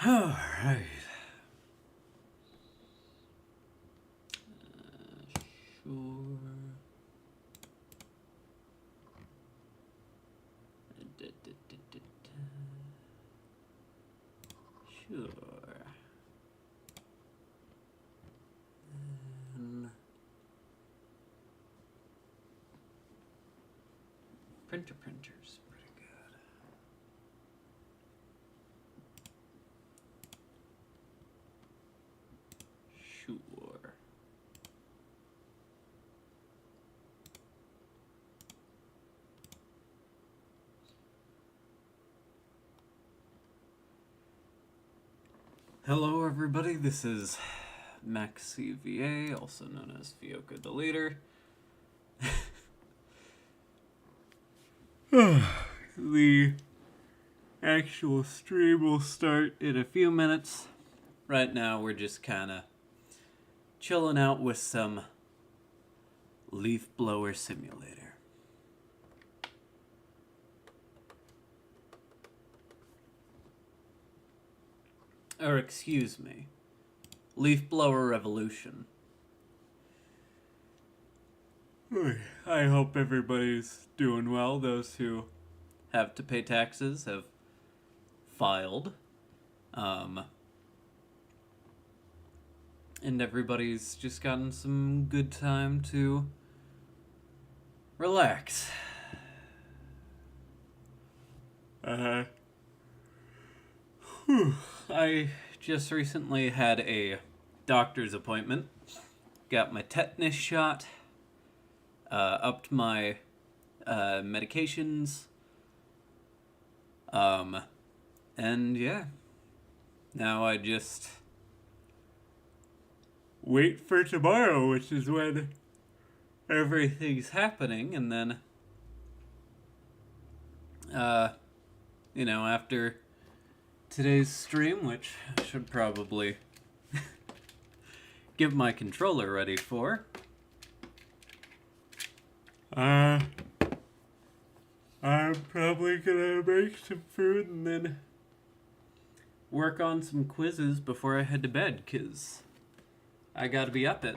All right. Sure. Sure. And printer's pretty good. Sure. Hello everybody, this is Max CVA, also known as Fioka the Leader. The actual stream will start in a few minutes. Right now we're just kinda chilling out with some Leaf Blower Simulator. Or excuse me, Leaf Blower Revolution. I hope everybody's doing well. Those who have to pay taxes have filed. And everybody's just gotten some good time to relax. I just recently had a doctor's appointment. Got my tetanus shot. Upped my medications. And yeah. Now I just wait for tomorrow, which is when everything's happening, and then after today's stream, which I should probably get my controller ready for. I'm probably gonna make some food and then work on some quizzes before I head to bed, 'cause I gotta be up at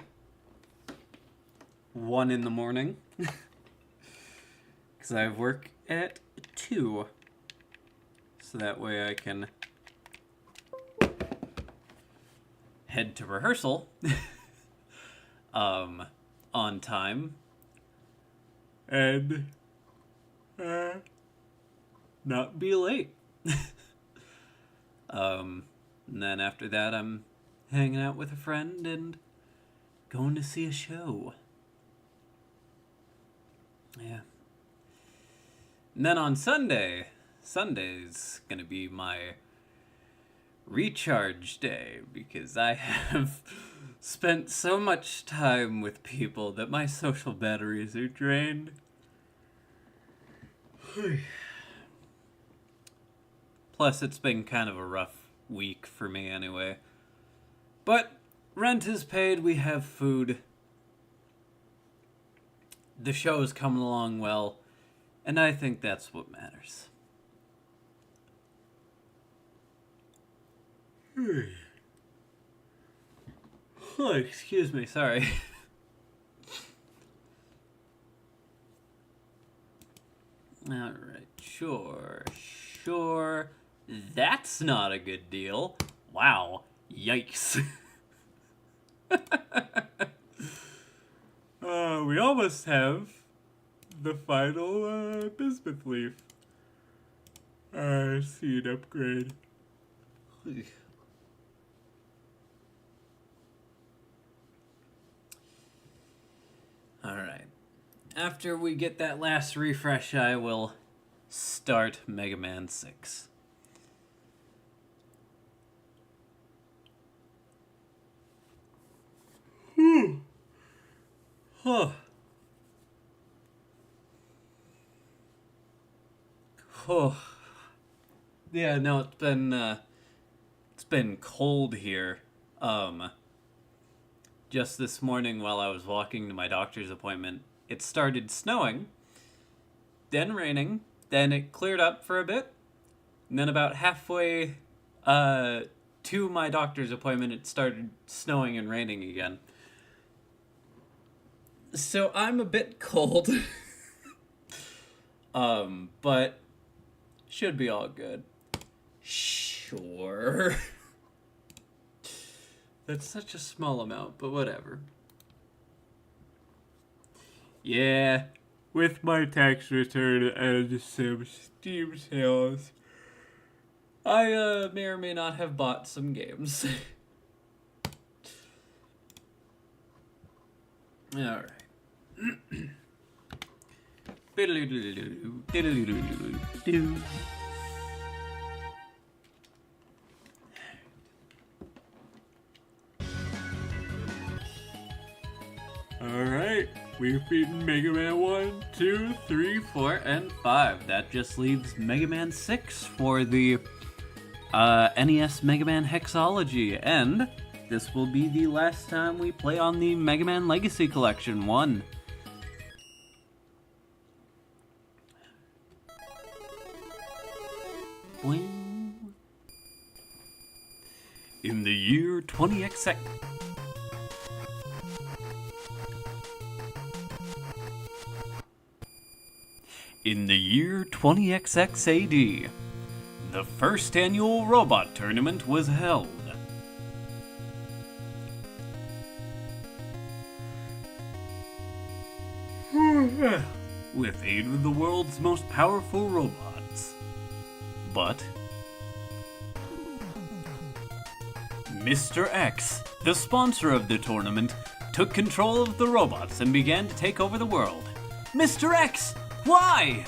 1 in the morning. 'Cause I have work at 2. So that way I can head to rehearsal on time. And not be late. And then after that I'm hanging out with a friend and going to see a show. Yeah. And then on Sunday's gonna be my recharge day, because I have spent so much time with people that my social batteries are drained. Plus, it's been kind of a rough week for me anyway. But rent is paid, we have food. The show is coming along well, and I think that's what matters. Oh, excuse me, sorry. Alright, sure. That's not a good deal. Wow, yikes. We almost have the final bismuth leaf seed upgrade. Alright. After we get that last refresh, I will start Mega Man 6. Huh. Oh. Yeah, no, it's been cold here. Just this morning while I was walking to my doctor's appointment, it started snowing, then raining, then it cleared up for a bit, and then about halfway to my doctor's appointment, it started snowing and raining again. So I'm a bit cold. But should be all good. Sure. That's such a small amount, but whatever. Yeah, with my tax return and some Steam sales, I may or may not have bought some games. Alright. Alright, we've beaten Mega Man 1, 2, 3, 4, and 5. That just leaves Mega Man 6 for the NES Mega Man Hexalogy, and this will be the last time we play on the Mega Man Legacy Collection 1. In the year 20XX. In the year 20XX AD, the first annual robot tournament was held. With 8 of the world's most powerful robots. But Mr. X, the sponsor of the tournament, took control of the robots and began to take over the world. Mr. X, why?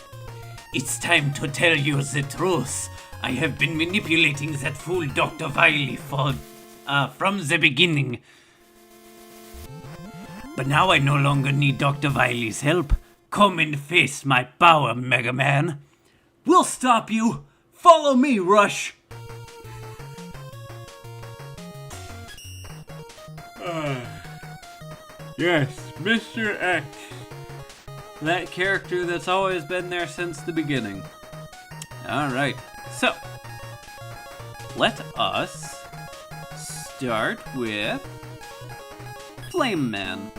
It's time to tell you the truth. I have been manipulating that fool Dr. Wily from the beginning. But now I no longer need Dr. Wily's help. Come and face my power, Mega Man. We'll stop you. Follow me, Rush. Yes, Mr. X. That character that's always been there since the beginning. Alright, so let us start with Flame Man.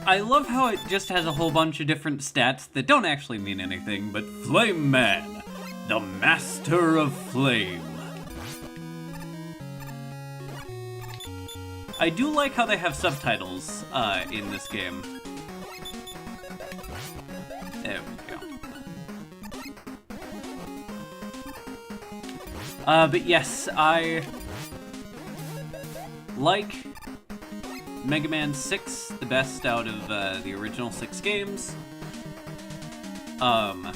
I love how it just has a whole bunch of different stats that don't actually mean anything, but Flame Man, the Master of Flame. I do like how they have subtitles in this game. There we go. But yes, I like Mega Man 6 the best out of the original 6 games. I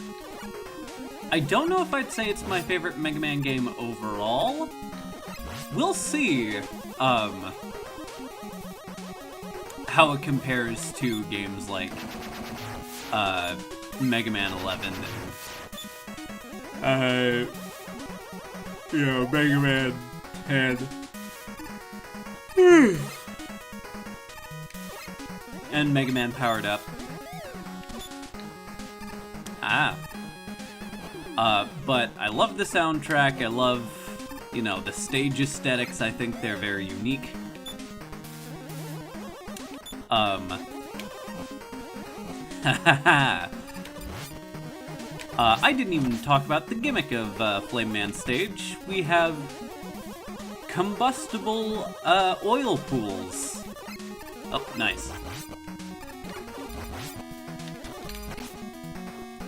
don't know if I'd say it's my favorite Mega Man game overall. We'll see how it compares to games like Mega Man 11 and Mega Man 10. And Mega Man Powered Up. But I love the soundtrack. I love, the stage aesthetics. I think they're very unique. I didn't even talk about the gimmick of Flame Man stage. We have combustible oil pools. Oh, nice.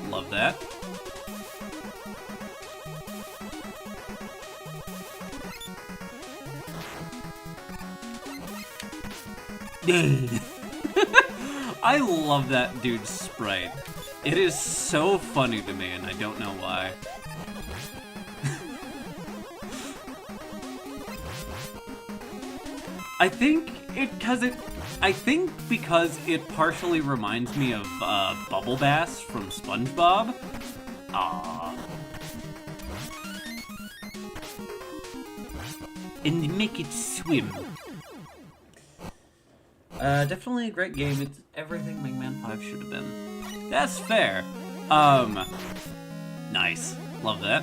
Love that. I love that dude's sprite. It is so funny to me, and I don't know why. I think because it partially reminds me of Bubble Bass from SpongeBob. And make it swim. Definitely a great game. It's everything Mega Man 5 should have been. That's fair. Nice. Love that.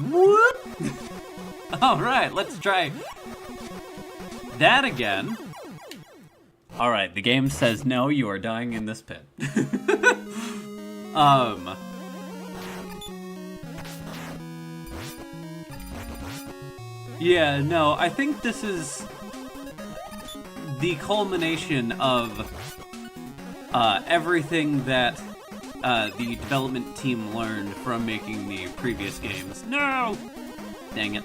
Whoop! Alright, let's try that again. Alright, the game says no, you are dying in this pit. Yeah, no, I think this is the culmination of everything that the development team learned from making the previous games. No! Dang it.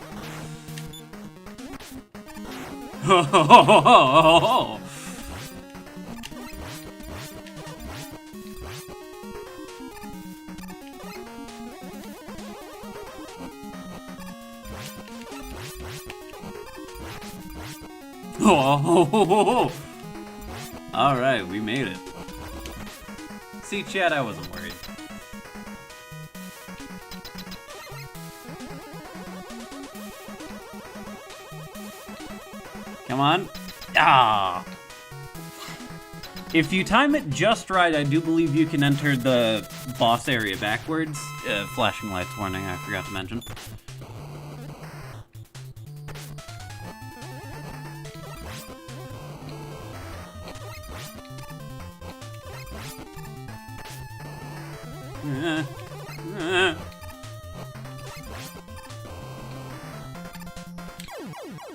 Alright, we made it. See, chat, I wasn't worried. Come on. Ah! If you time it just right, I do believe you can enter the boss area backwards. Flashing lights warning, I forgot to mention.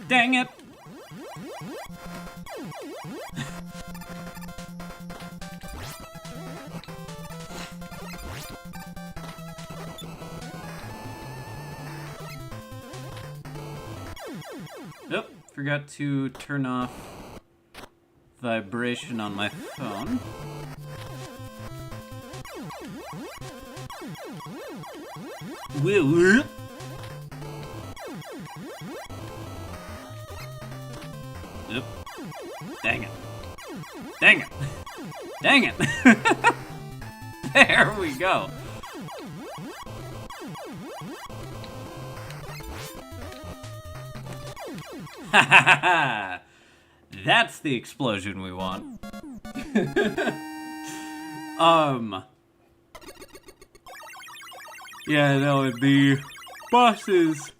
Dang it! Nope, forgot to turn off vibration on my phone. Yep. Dang it. Dang it. Dang it. There we go. Ha ha ha! That's the explosion we want. Yeah, no, the bosses,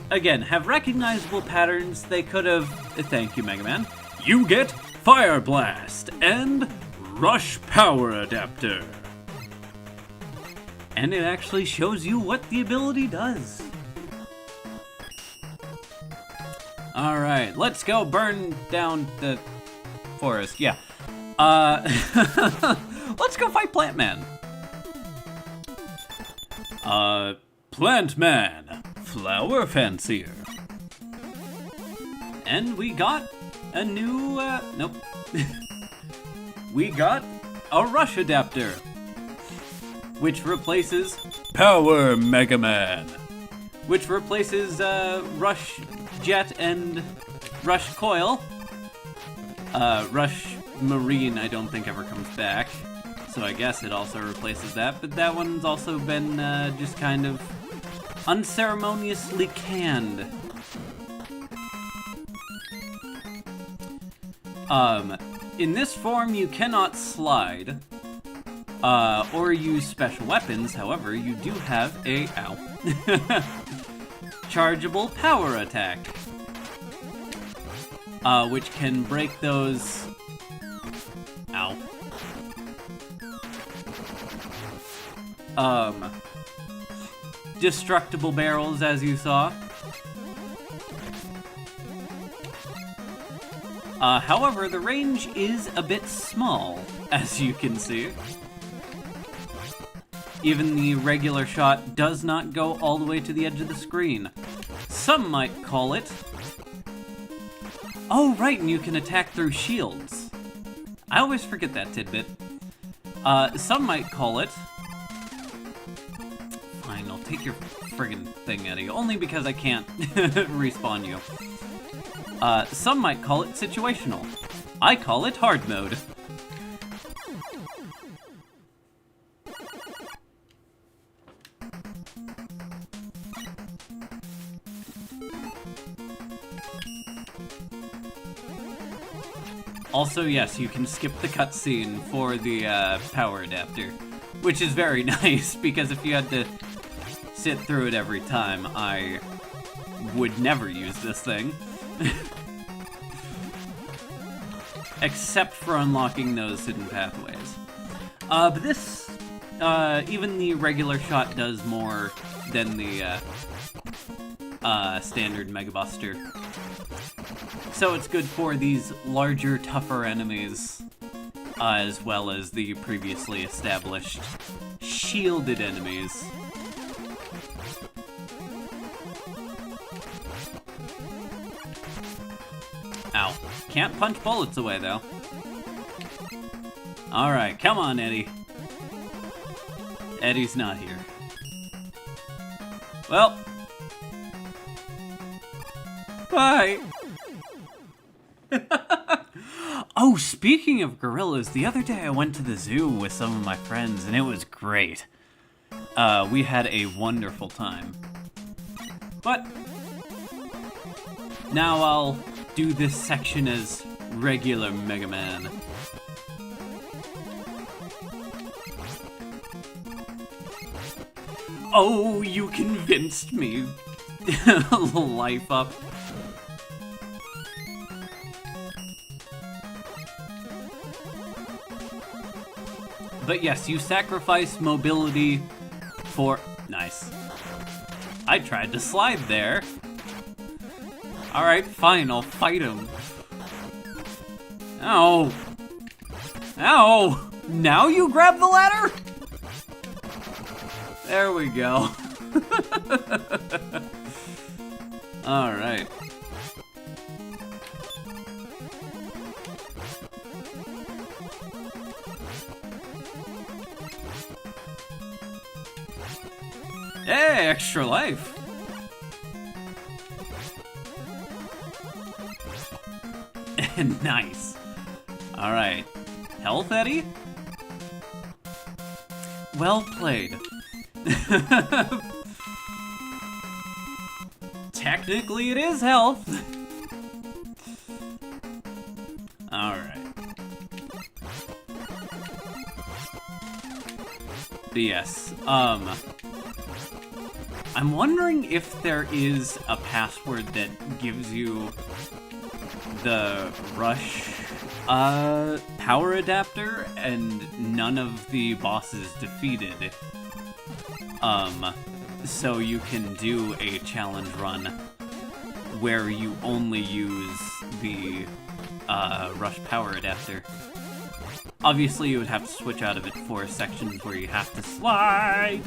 again, have recognizable patterns. They could have, thank you, Mega Man. You get Fire Blast and Rush Power Adapter. And it actually shows you what the ability does. Alright, let's go burn down the forest. Yeah. Let's go fight Plant Man. Plant Man, Flower Fancier. And we got a new, nope. We got a Rush Adapter, which replaces Power Mega Man, which replaces, Rush Jet and Rush Coil. Rush Marine I don't think ever comes back, so I guess it also replaces that, but that one's also been, just kind of unceremoniously canned. In this form, you cannot slide, or use special weapons. However, you do have a, chargeable power attack, which can break those, destructible barrels, as you saw. However, the range is a bit small, as you can see. Even the regular shot does not go all the way to the edge of the screen. Some might call it... Oh, right, and you can attack through shields. I always forget that tidbit. Some might call it... Fine, I'll take your friggin' thing, Eddie, only because I can't respawn you. Some might call it situational. I call it hard mode. Also, yes, you can skip the cutscene for the power adapter, which is very nice, because if you had to sit through it every time, I would never use this thing. Except for unlocking those hidden pathways. But this, even the regular shot does more than the standard Mega Buster. So it's good for these larger, tougher enemies, as well as the previously established shielded enemies. Ow. Can't punch bullets away, though. Alright, come on, Eddie. Eddie's not here. Well. Bye. Oh, speaking of gorillas, the other day I went to the zoo with some of my friends, and it was great. We had a wonderful time. But now I'll do this section as regular Mega Man. Oh, you convinced me. Life up. But yes, you sacrifice mobility for... Nice. I tried to slide there. Alright, fine, I'll fight him. Ow. Ow! Now you grab the ladder? There we go. Alright. Hey, extra life. Nice. Alright. Health, Eddie? Well played. Technically, it is health. Alright. But yes, I'm wondering if there is a password that gives you the Rush power adapter and none of the bosses defeated. So you can do a challenge run where you only use the Rush power adapter. Obviously, you would have to switch out of it for sections where you have to slide.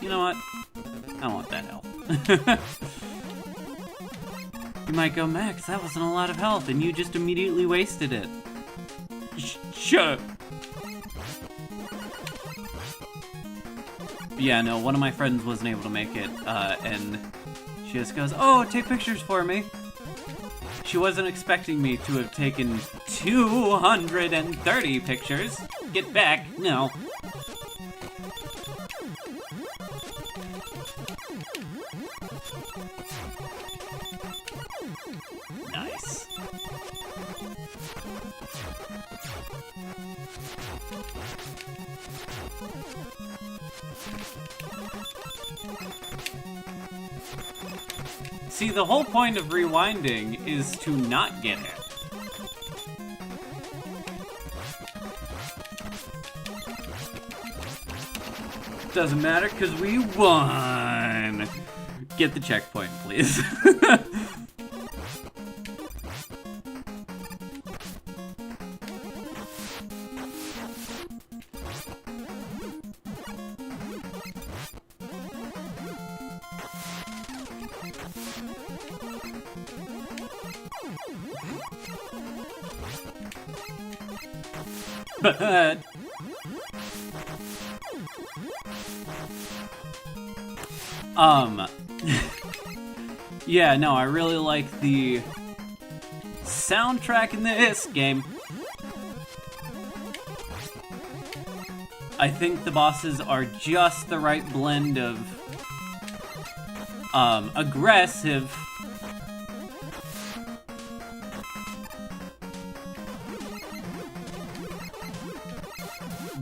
You know what? I want that health. You might go, Max, that wasn't a lot of health, and you just immediately wasted it. Shut up. Yeah, no, one of my friends wasn't able to make it, and she just goes, oh, take pictures for me. She wasn't expecting me to have taken 230 pictures. Get back, no. Nice. See, the whole point of rewinding is to not get hit. Doesn't matter, because we won! Get the checkpoint, please. But yeah, no, I really like the soundtrack in this game. I think the bosses are just the right blend of aggressive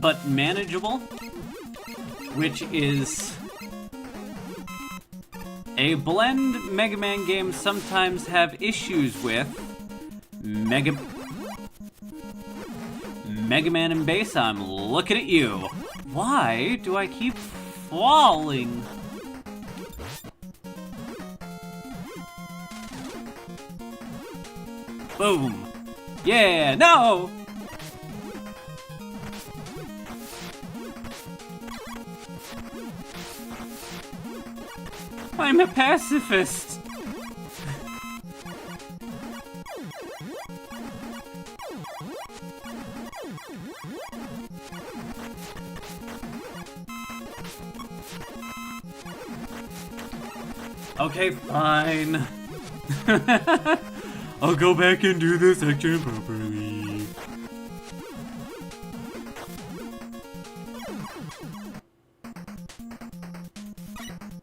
but manageable, which is a blend Mega Man games sometimes have issues with. Mega Man and Bass, I'm looking at you. Why do I keep falling? Boom. Yeah, no! I'm a pacifist. Okay, fine. I'll go back and do this section properly.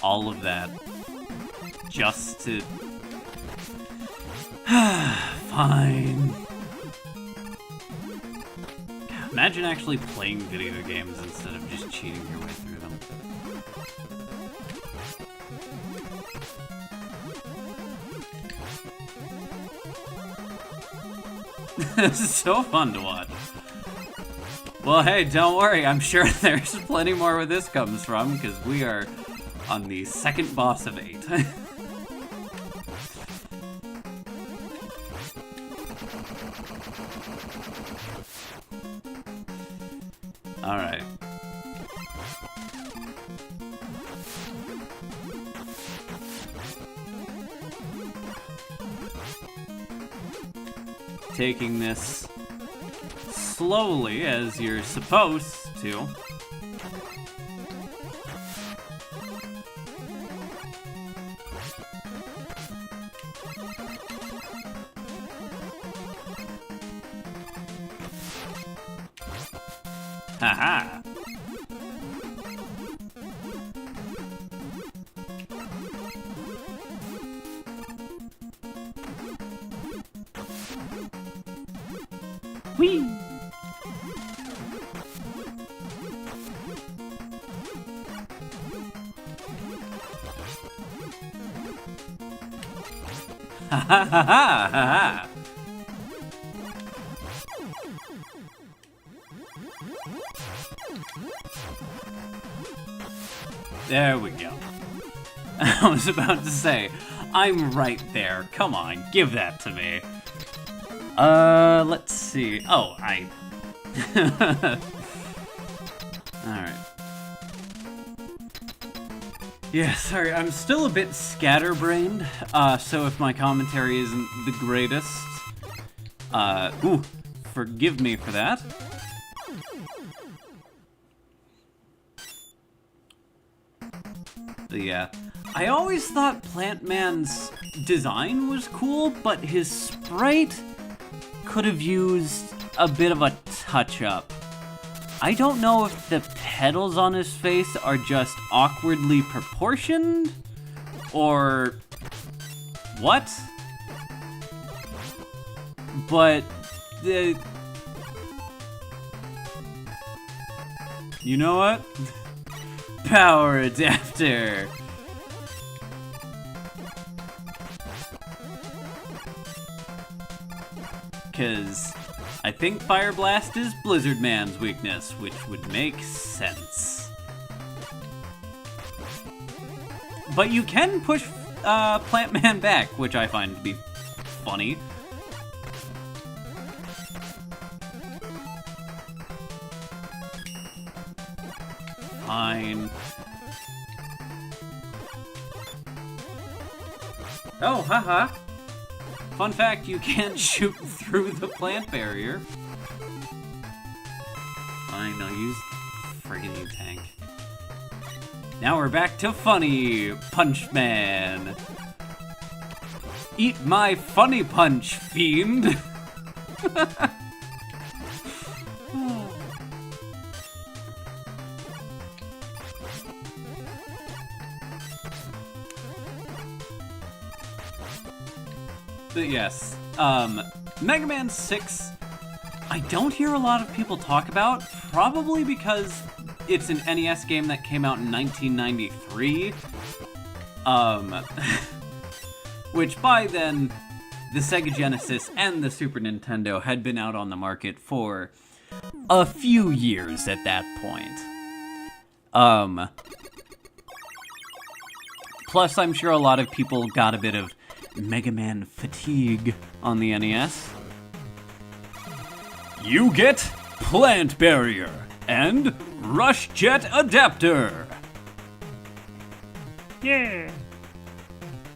All of that. Just to... Fine. Imagine actually playing video games instead of just cheating your way through them. This is so fun to watch. Well, hey, don't worry. I'm sure there's plenty more where this comes from, because we are on the second boss of 8. Alright. Taking this slowly, as you're supposed to. Haha. Whee! Ha ha ha ha ha! There we go. I was about to say, I'm right there. Come on, give that to me. Let's see. Oh, Alright. Yeah, sorry, I'm still a bit scatterbrained, so if my commentary isn't the greatest, forgive me for that. But yeah, I always thought Plant Man's design was cool, but his sprite could have used a bit of a touch-up. I don't know if the petals on his face are just awkwardly proportioned, or what? But the... You know what? Power adapter! Because I think Fire Blast is Blizzard Man's weakness, which would make sense. But you can push Plant Man back, which I find to be funny. Fine. Oh, haha. Fun fact, you can't shoot through the plant barrier. Fine, I'll use friggin' tank. Now we're back to funny Punch Man. Eat my funny punch, fiend. But yes, Mega Man 6, I don't hear a lot of people talk about, probably because it's an NES game that came out in 1993. Which by then, the Sega Genesis and the Super Nintendo had been out on the market for a few years at that point. Plus, I'm sure a lot of people got a bit of Mega Man fatigue on the NES. You get Plant Barrier and Rush Jet Adapter. Yeah.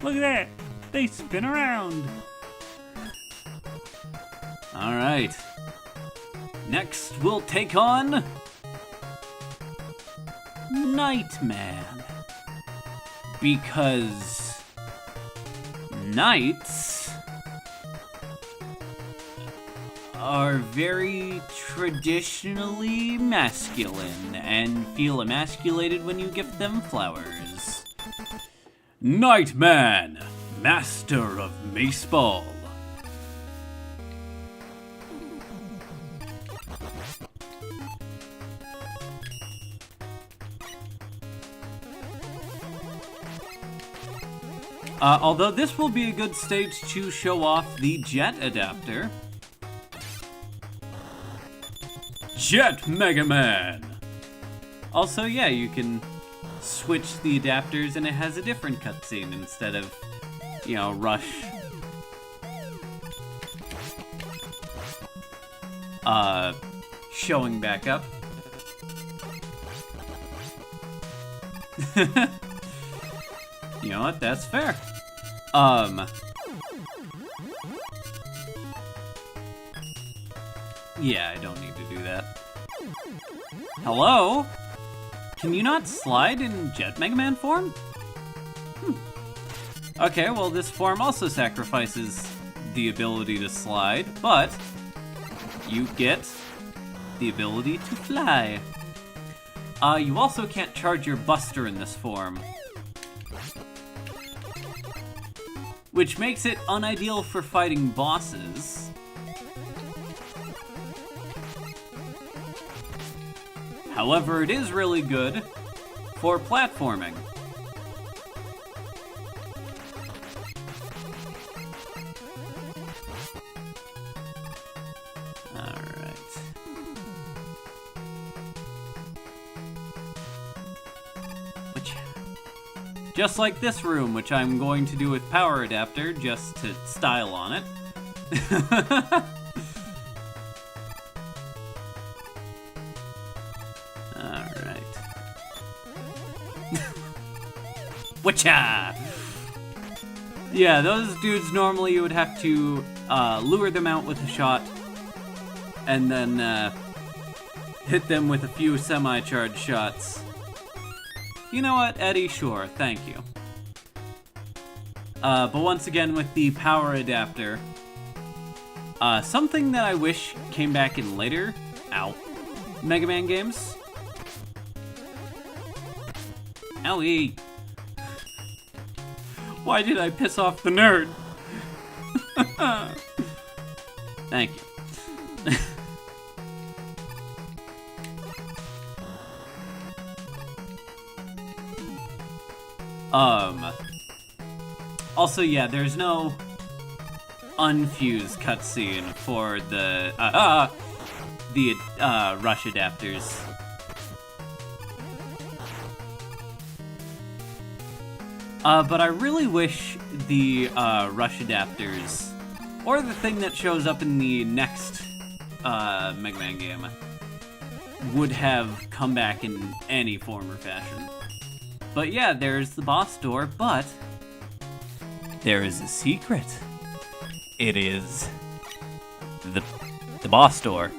Look at that. They spin around. Alright. Next, we'll take on Nightman. Because knights are very traditionally masculine and feel emasculated when you gift them flowers. Nightman, Master of Maceball. Although this will be a good stage to show off the Jet Adapter. Jet Mega Man! Also, yeah, you can switch the adapters and it has a different cutscene instead of, you know, Rush. Showing back up. You know what? That's fair. Yeah, I don't need to do that. Hello? Can you not slide in Jet Mega Man form? Okay, well, this form also sacrifices the ability to slide, but you get the ability to fly. You also can't charge your Buster in this form, which makes it unideal for fighting bosses. However, it is really good for platforming. Alright. Just like this room, which I'm going to do with Power Adapter, just to style on it. Alright. Whatcha! Yeah, those dudes normally you would have to lure them out with a shot, and then hit them with a few semi-charged shots. You know what, Eddie? Sure, thank you. But once again, with the Power Adapter, something that I wish came back in later, Mega Man games. Owie. Why did I piss off the nerd? Thank you. Also, yeah, there's no unfused cutscene for the Rush adapters. But I really wish the Rush adapters, or the thing that shows up in the next Mega Man game, would have come back in any form or fashion. But yeah, there's the boss door, but there is a secret. It is the boss door.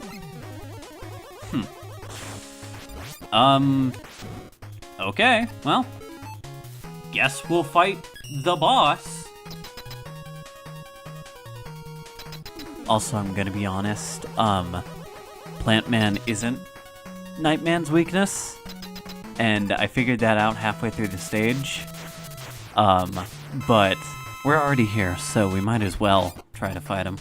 Okay, well, guess we'll fight the boss. Also, I'm gonna be honest, Plant Man isn't Nightman's weakness, and I figured that out halfway through the stage. But we're already here, so we might as well try to fight him.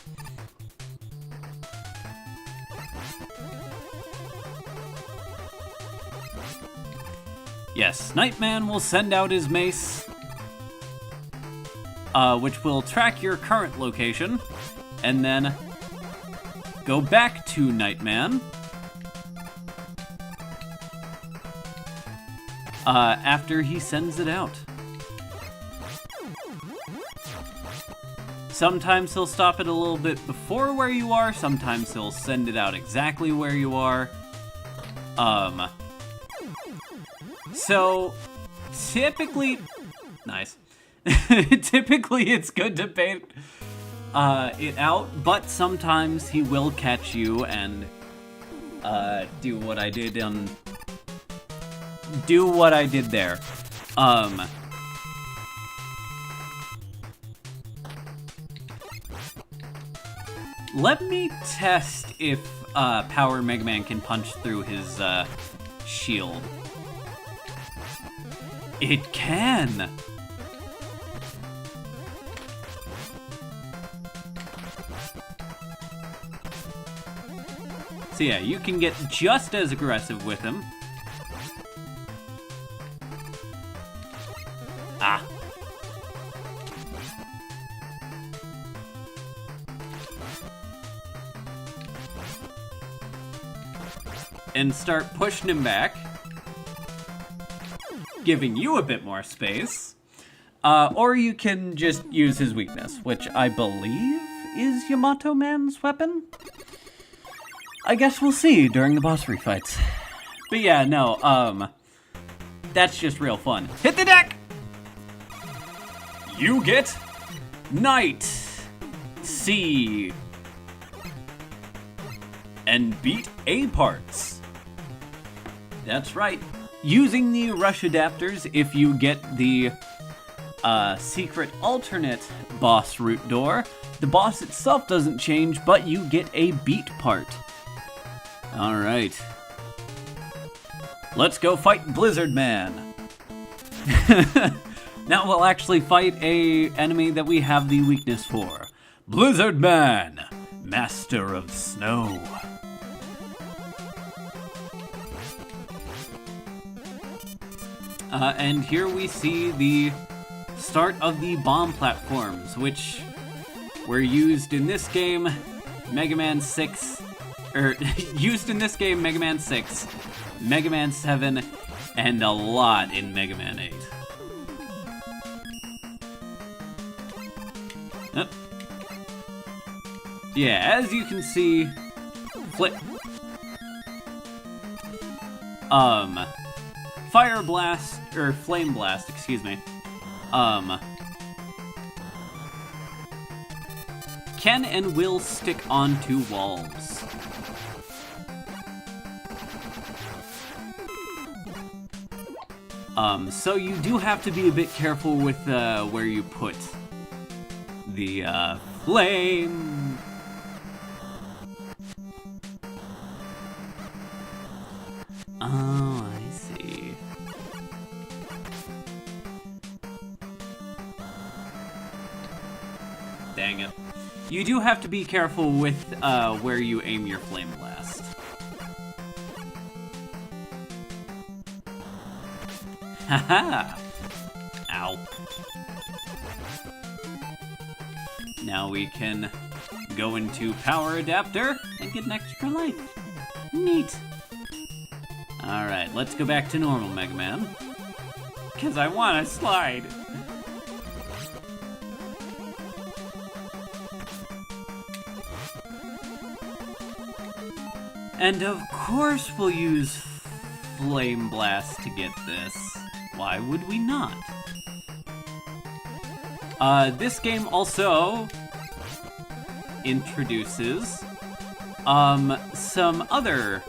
Yes, Nightman will send out his mace, which will track your current location, and then go back to Nightman after he sends it out. Sometimes he'll stop it a little bit before where you are, sometimes he'll send it out exactly where you are. So, typically, nice. Typically it's good to bait it out, but sometimes he will catch you and do what I did there. Let me test if Power Mega Man can punch through his shield. It can! So yeah, you can get just as aggressive with him. Ah. And start pushing him back, giving you a bit more space. Or you can just use his weakness, which I believe is Yamato Man's weapon? I guess we'll see during the boss refights. But yeah, no, that's just real fun. Hit the deck! You get Night, C, and beat A parts. That's right. Using the rush adapters, if you get the secret alternate boss route door, the boss itself doesn't change, but you get a beat part. Alright. Let's go fight Blizzard Man. Now we'll actually fight a enemy that we have the weakness for. Blizzard Man, Master of Snow. And here we see the start of the bomb platforms, which were used in this game, Mega Man 6, used in this game, Mega Man 6, Mega Man 7, and a lot in Mega Man 8. Yeah, as you can see, flip. Fire Blast, or Flame Blast, excuse me, can and will stick onto walls. So you do have to be a bit careful with where you put the flame. Oh, I see. Dang it. You do have to be careful with where you aim your flame blast. Haha! Ow. Now we can go into Power Adapter and get an extra life. Neat. Alright, let's go back to normal Mega Man. Because I want to slide. And of course we'll use Flame Blast to get this. Why would we not? This game also introduces some other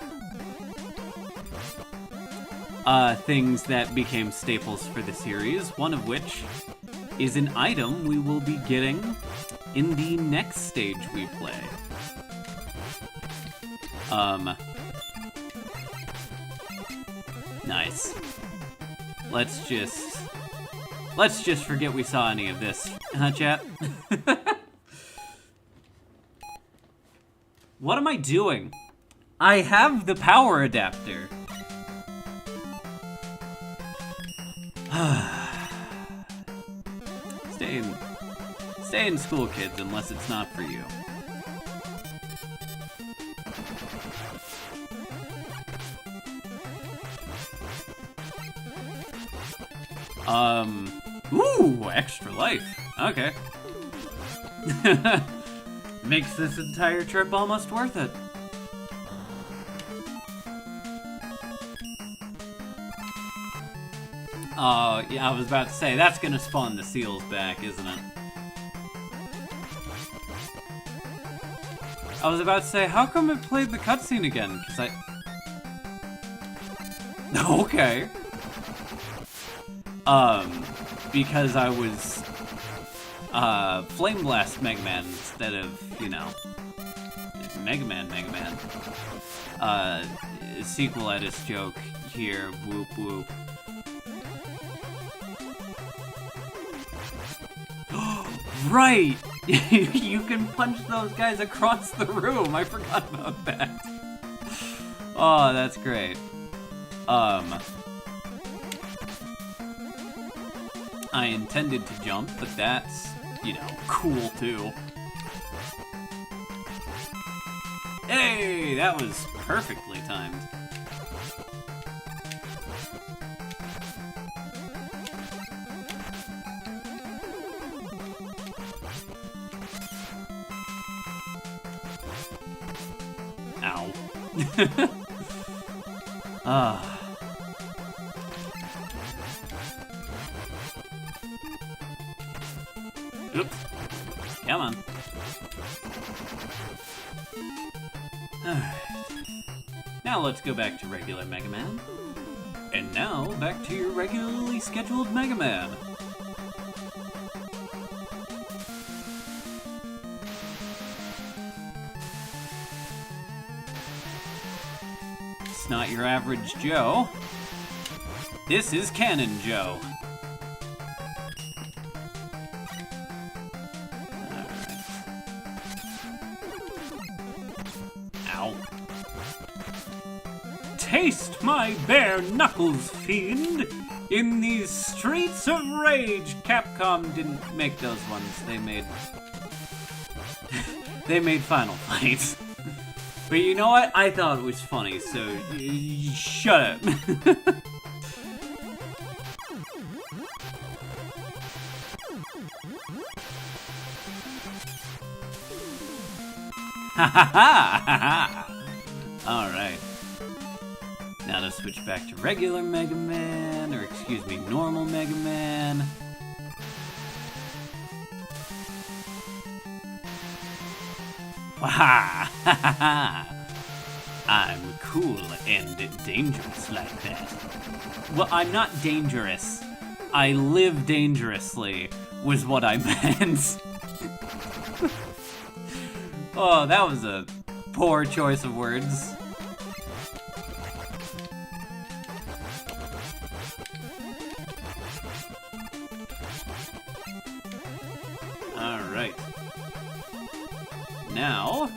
things that became staples for the series, one of which is an item we will be getting in the next stage we play. Nice. Let's just forget we saw any of this, huh, chat? What am I doing? I have the power adapter. Stay in school, kids, unless it's not for you. Ooh, extra life. Okay. Makes this entire trip almost worth it. Oh, yeah, I was about to say, that's gonna spawn the seals back, isn't it? I was about to say, how come it played the cutscene again? Because Okay. Because I was, Flame Blast Mega Man instead of, you know, Mega Man. Sequelitis joke here, whoop whoop. Right! You can punch those guys across the room. I forgot about that. Oh, that's great. I intended to jump, but that's, you know, cool too. Hey, that was perfectly timed. Ow. Oops. Come on. Alright. Now let's go back to regular Mega Man. And now, back to your regularly scheduled Mega Man. It's not your average Joe. This is Cannon Joe. Alright. Ow. Taste my bare knuckles, fiend! In these streets of rage. Capcom didn't make those ones. They made Final Fight. But you know what? I thought it was funny, so shut up. Ha ha ha! Alright. Now to switch back to regular Mega Man, or excuse me, normal Mega Man. Waha! Ha ha ha! I'm cool and dangerous like that. Well, I'm not dangerous. I live dangerously, was what I meant. Oh, that was a poor choice of words. Alright. Now...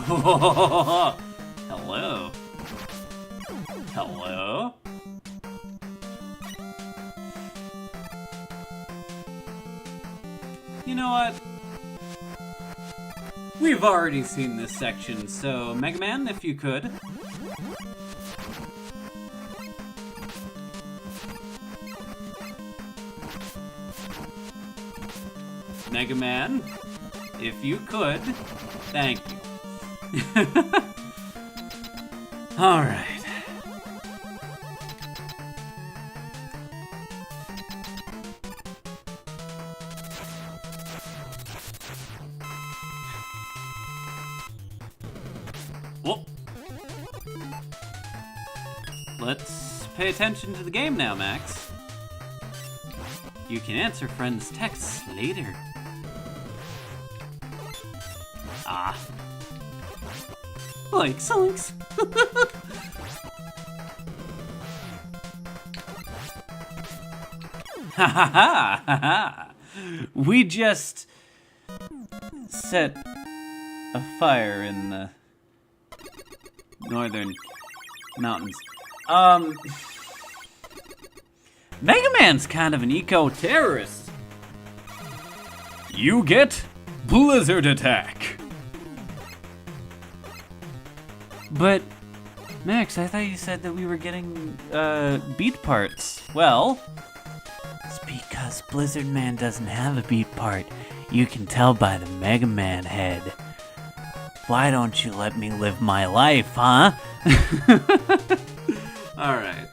Hello. Hello? You know what? We've already seen this section, so Mega Man, if you could. Mega Man, if you could, thank you. Alright. Whoop. Let's pay attention to the game now, Max. You can answer friends' texts later. Ah. Like songs. Ha ha ha ha! We just set a fire in the northern mountains. Mega Man's kind of an eco-terrorist. You get Blizzard Attack. But, Max, I thought you said that we were getting, beat parts. Well, it's because Blizzard Man doesn't have a beat part. You can tell by the Mega Man head. Why don't you let me live my life, huh? Alright.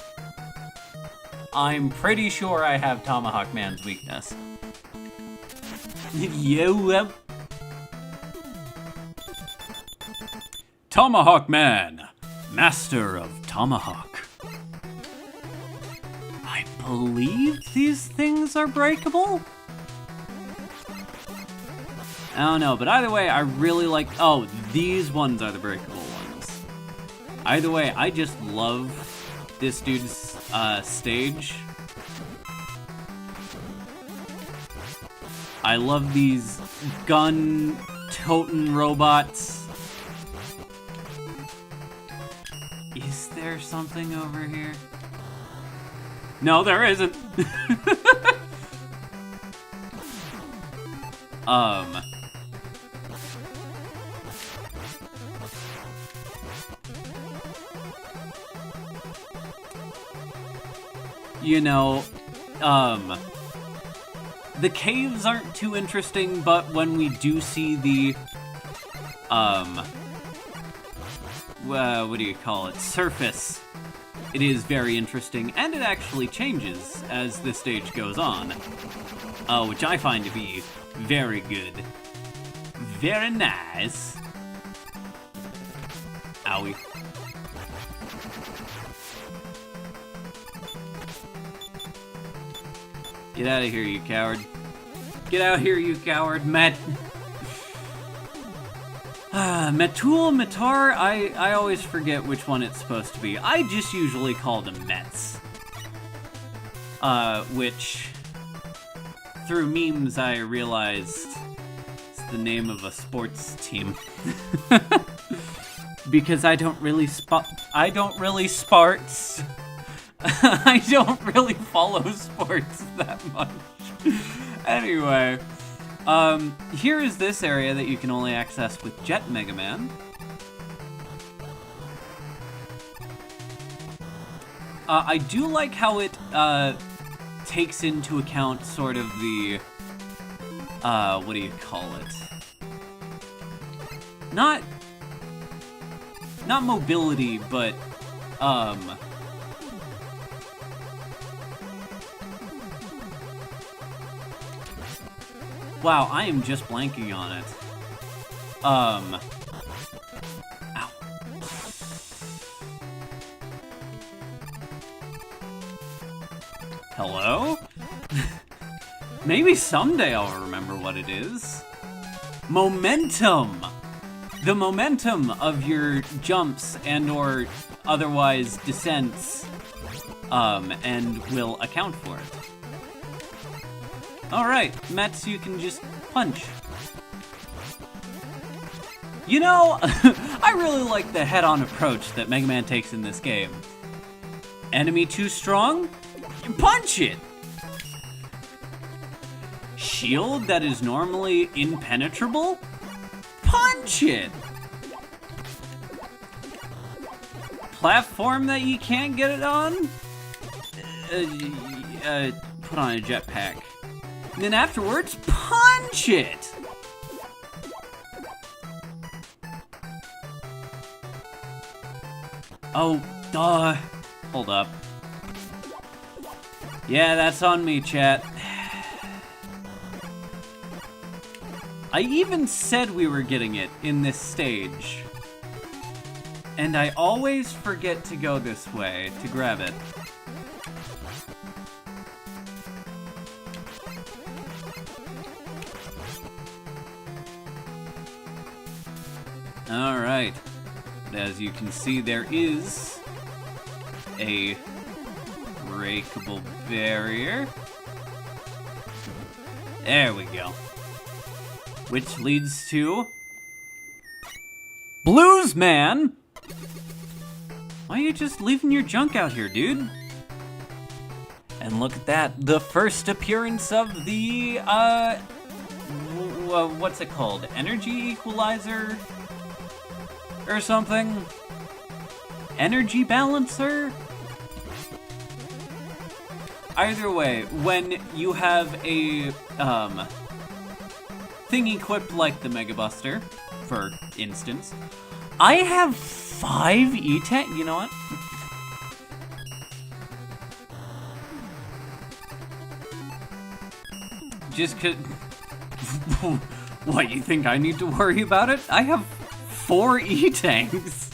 I'm pretty sure I have Tomahawk Man's weakness. Yo. Tomahawk Man, master of Tomahawk. I believe these things are breakable? I don't know, but either way, I really like... Oh, these ones are the breakable ones. Either way, I just love this dude's stage. I love these gun-toting robots. Is there something over here? No, there isn't. You know, the caves aren't too interesting, but when we do see the, what do you call it, surface, it is very interesting, and it actually changes as the stage goes on, which I find to be very good. Very nice. Owie. Get out of here, you coward. Get out here, you coward. Matul, Matar, I always forget which one it's supposed to be. I just usually call them Mets. Which, through memes, I realized it's the name of a sports team. Because I don't really sports. I don't really follow sports that much. Anyway, here is this area that you can only access with Jet Mega Man. I do like how it takes into account sort of the what do you call it? Not mobility, but wow, I am just blanking on it. Ow. Hello? Maybe someday I'll remember what it is. Momentum! The momentum of your jumps and or otherwise descents, and will account for it. Alright, Mets, you can just punch. You know, I really like the head-on approach that Mega Man takes in this game. Enemy too strong? You punch it! Shield that is normally impenetrable? Punch it! Platform that you can't get it on? Put on a jetpack. And then afterwards, punch it! Oh, duh. Hold up. Yeah, that's on me, chat. I even said we were getting it in this stage. And I always forget to go this way to grab it. Alright. As you can see, there is a breakable barrier. There we go. Which leads to Blues Man. Why are you just leaving your junk out here, dude? And look at that, the first appearance of the, what's it called? Energy equalizer? Or something? Energy balancer? Either way, when you have a, thing equipped like the Mega Buster, for instance, I have 5 E-Tank, you know what? Just 'cause... What, you think I need to worry about it? I have 4 E-Tanks!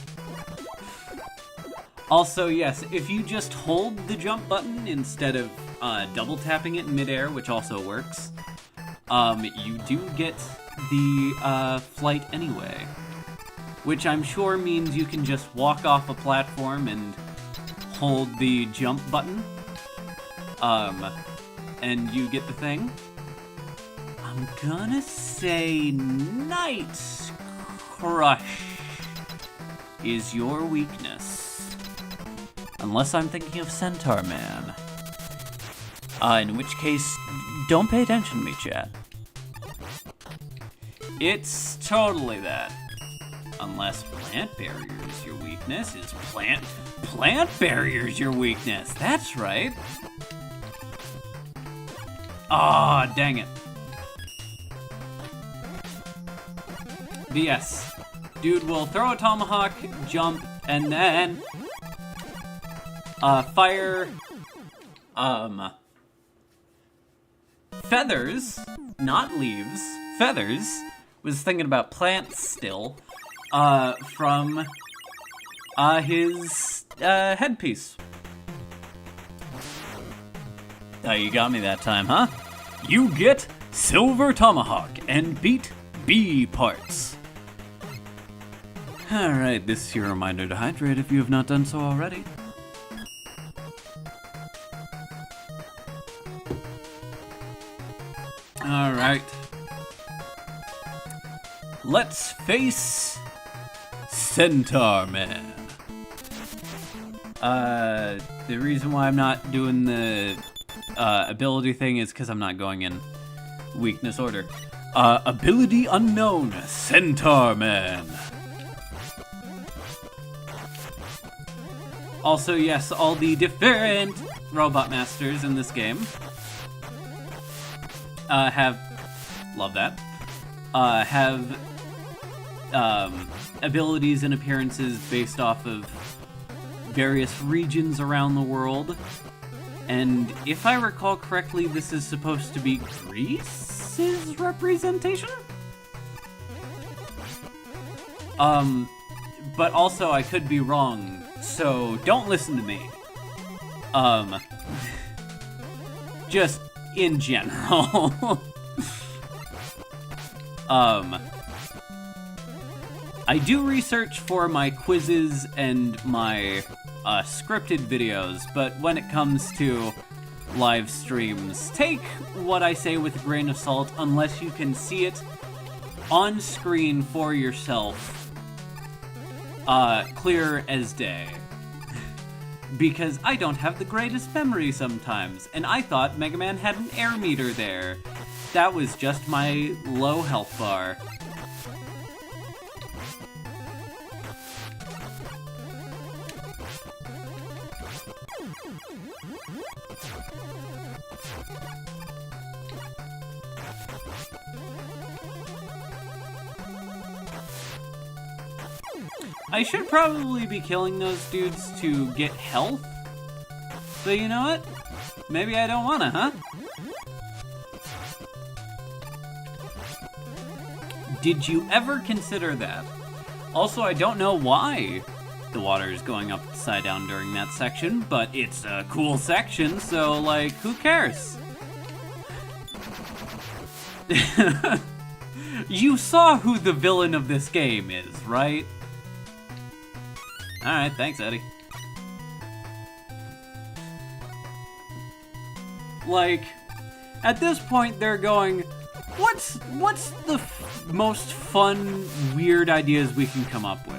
Also, yes, if you just hold the jump button instead of double tapping it in midair, which also works, you do get the flight anyway. Which I'm sure means you can just walk off a platform and hold the jump button, and you get the thing. I'm gonna say Night Crush is your weakness. Unless I'm thinking of Centaur Man. In which case, don't pay attention to me, chat. It's totally that. Unless Plant Barrier's your weakness, is Plant Barrier's your weakness. That's right. Ah, dang it. But yes, dude will throw a tomahawk, jump, and then fire feathers, not leaves, feathers. Was thinking about plants still, from his headpiece. Oh, you got me that time, huh? You get Silver Tomahawk and beat bee parts. Alright, this is your reminder to hydrate if you have not done so already. Alright. Let's face Centaur Man. The reason why I'm not doing the ability thing is because I'm not going in weakness order. Ability unknown, Centaur Man. Also, yes, all the different robot masters in this game have, love that, have abilities and appearances based off of various regions around the world. And if I recall correctly, this is supposed to be Greece's representation? But also I could be wrong, so don't listen to me. Just in general. I do research for my quizzes and my scripted videos, but when it comes to live streams, take what I say with a grain of salt unless you can see it on screen for yourself, clear as day. Because I don't have the greatest memory sometimes, and I thought Mega Man had an air meter there. That was just my low health bar. I should probably be killing those dudes to get health. But you know what? Maybe I don't wanna, huh? Did you ever consider that? Also, I don't know why the water is going upside down during that section, but it's a cool section, so, like, who cares? You saw who the villain of this game is, right? Alright, thanks, Eddie. Like, at this point, they're going, what's the most fun, weird ideas we can come up with?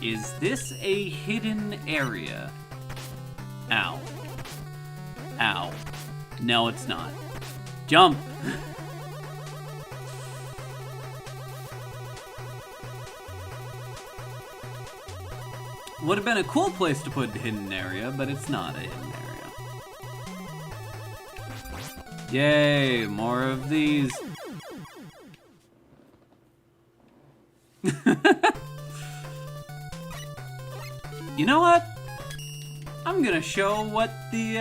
Is this a hidden area? Ow. Ow. No, it's not. Jump! Would have been a cool place to put a hidden area, but it's not a hidden area. Yay, more of these. You know what? I'm gonna show what the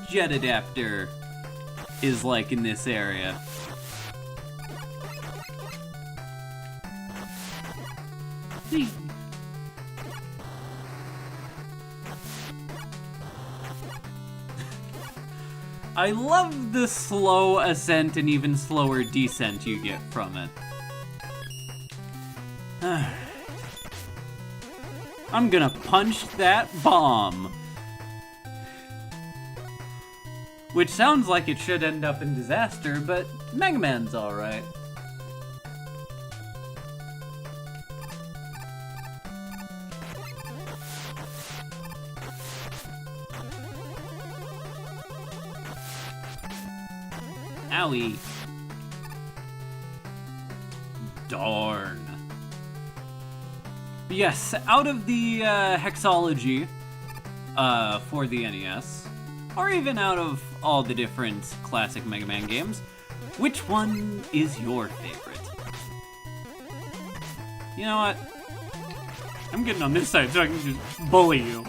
jet adapter is like in this area. I love the slow ascent and even slower descent you get from it. I'm gonna punch that bomb. Which sounds like it should end up in disaster, but Mega Man's alright. Owie. Darn. Yes, out of the hexalogy for the NES, or even out of all the different classic Mega Man games, which one is your favorite? You know what? I'm getting on this side so I can just bully you.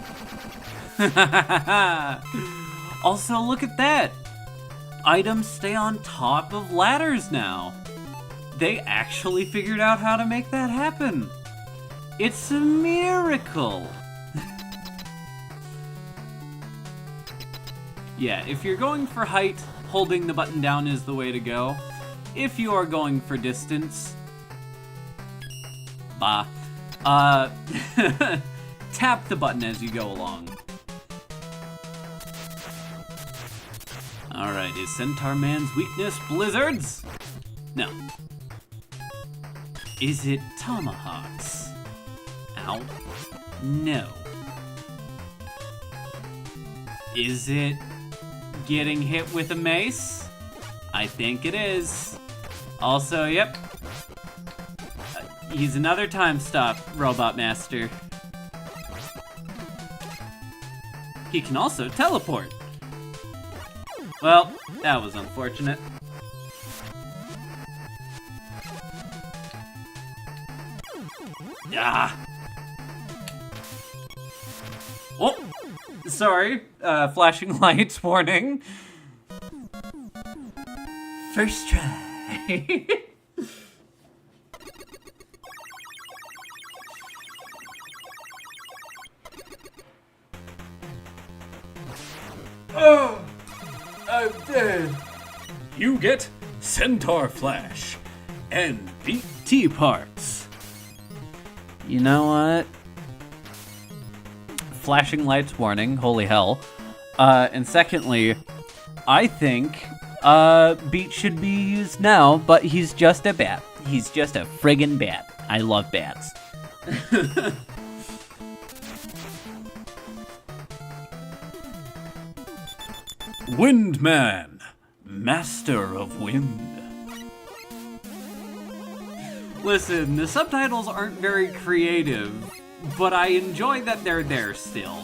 Also, look at that! Items stay on top of ladders now. They actually figured out how to make that happen. It's a miracle. Yeah, if you're going for height, holding the button down is the way to go. If you are going for distance, tap the button as you go along. Alright, is Centaur Man's weakness blizzards? No. Is it tomahawks? Ow. No. Is it getting hit with a mace? I think it is. Also, yep. He's another time stop, Robot Master. He can also teleport. Well, that was unfortunate. Ah! Oh! Sorry, flashing lights warning. First try. Oh, I'm dead. You get Centaur Flash and BT parts. You know what? Flashing lights warning, holy hell. And secondly, I think Beat should be used now, but he's just a bat. He's just a friggin' bat. I love bats. Windman, Master of Wind. Listen, the subtitles aren't very creative, but I enjoy that they're there still.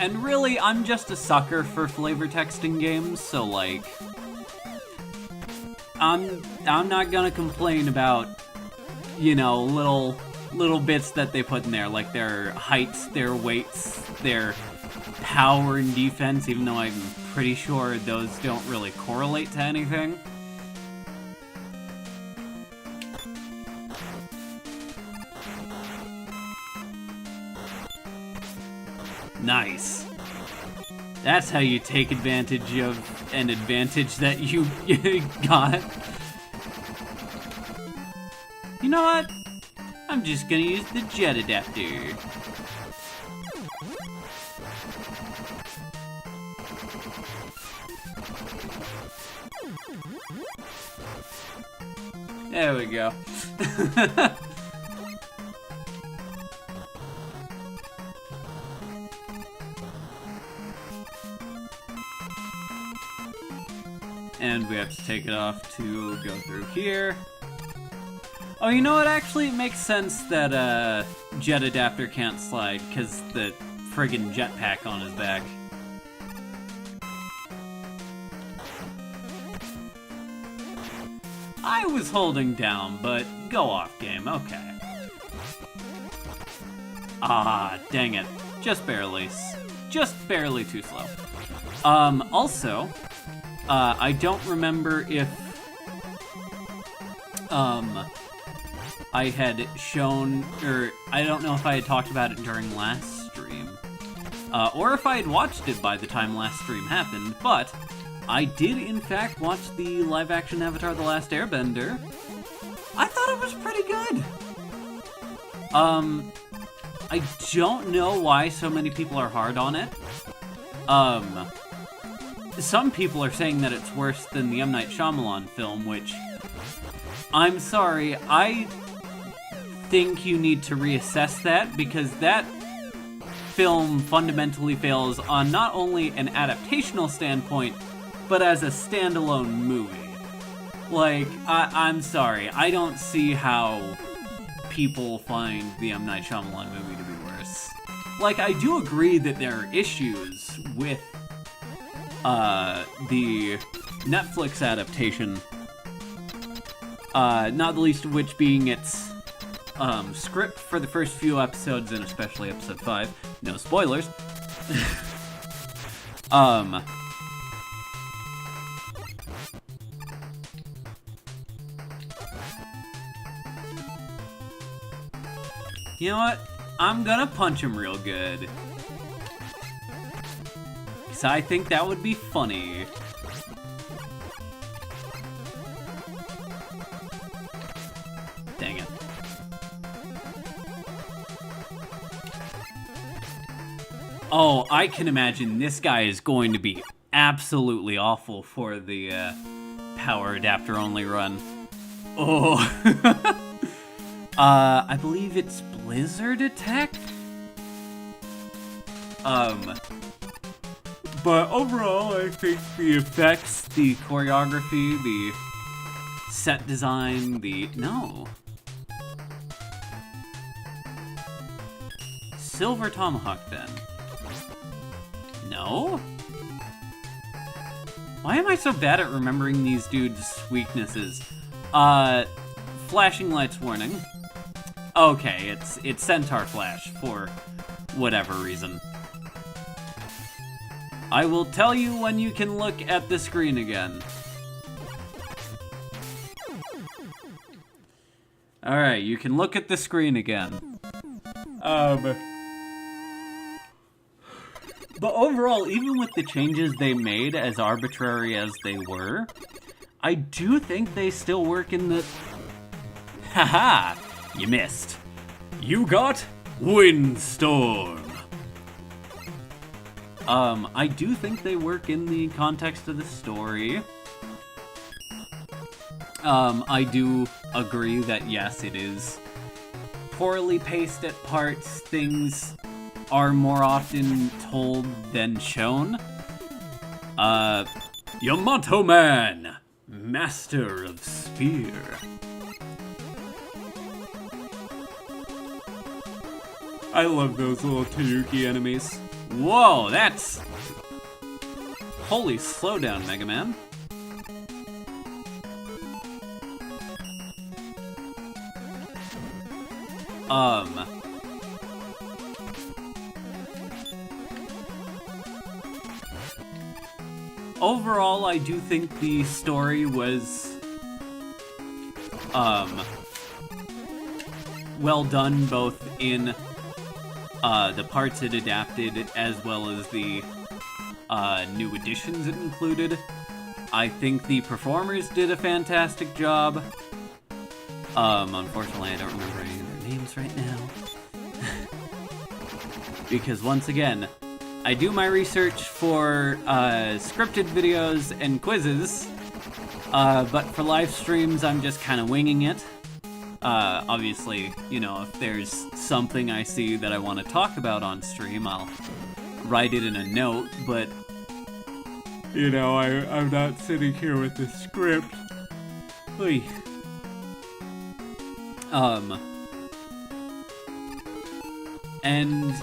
And really, I'm just a sucker for flavor text in games, so like, I'm not gonna complain about, you know, little bits that they put in there, like their heights, their weights, their power and defense, even though I'm pretty sure those don't really correlate to anything. Nice. That's how you take advantage of an advantage that you got. You know what? I'm just gonna use the jet adapter. There we go. And we have to take it off to go through here. Oh, you know what? Actually, it makes sense that Jet Adapter can't slide, because the friggin' jetpack on his back. I was holding down, but go off, game. Okay. Ah, dang it. Just barely. Just barely too slow. Also, I don't remember if I had shown, or I don't know if I had talked about it during last stream, or if I had watched it by the time last stream happened, but I did in fact watch the live-action Avatar: The Last Airbender. I thought it was pretty good. I don't know why so many people are hard on it. Some people are saying that it's worse than the M. Night Shyamalan film, which, I'm sorry, I think you need to reassess that, because that film fundamentally fails on not only an adaptational standpoint, but as a standalone movie. Like, I'm sorry, I don't see how people find the M. Night Shyamalan movie to be worse. Like, I do agree that there are issues with the Netflix adaptation, not the least of which being its script for the first few episodes, and especially episode 5. No spoilers. You know what? I'm gonna punch him real good. Because I think that would be funny. Dang it. Oh, I can imagine this guy is going to be absolutely awful for the power adapter only run. Oh. I believe it's Blizzard Attack? But overall, I think the effects, the choreography, the set design, no. Silver Tomahawk, then. No? Why am I so bad at remembering these dudes' weaknesses? Flashing lights warning. Okay, it's Centaur Flash, for whatever reason. I will tell you when you can look at the screen again. Alright, you can look at the screen again. But overall, even with the changes they made, as arbitrary as they were, I do think they still work in the... Haha! You missed. You got Windstorm. I do think they work in the context of the story. I do agree that yes, it is poorly paced at parts. Things are more often told than shown. Yamato Man, Master of Spear. I love those little Tanuki enemies. Whoa, that's... Holy slowdown, Mega Man. Overall, I do think the story was, well done, both in the parts it adapted, as well as the new additions it included. I think the performers did a fantastic job. Unfortunately, I don't remember any of their names right now. Because once again, I do my research for scripted videos and quizzes, But for live streams, I'm just kind of winging it. Obviously, you know, if there's something I see that I want to talk about on stream, I'll write it in a note, but, you know, I'm not sitting here with the script. Oy. And,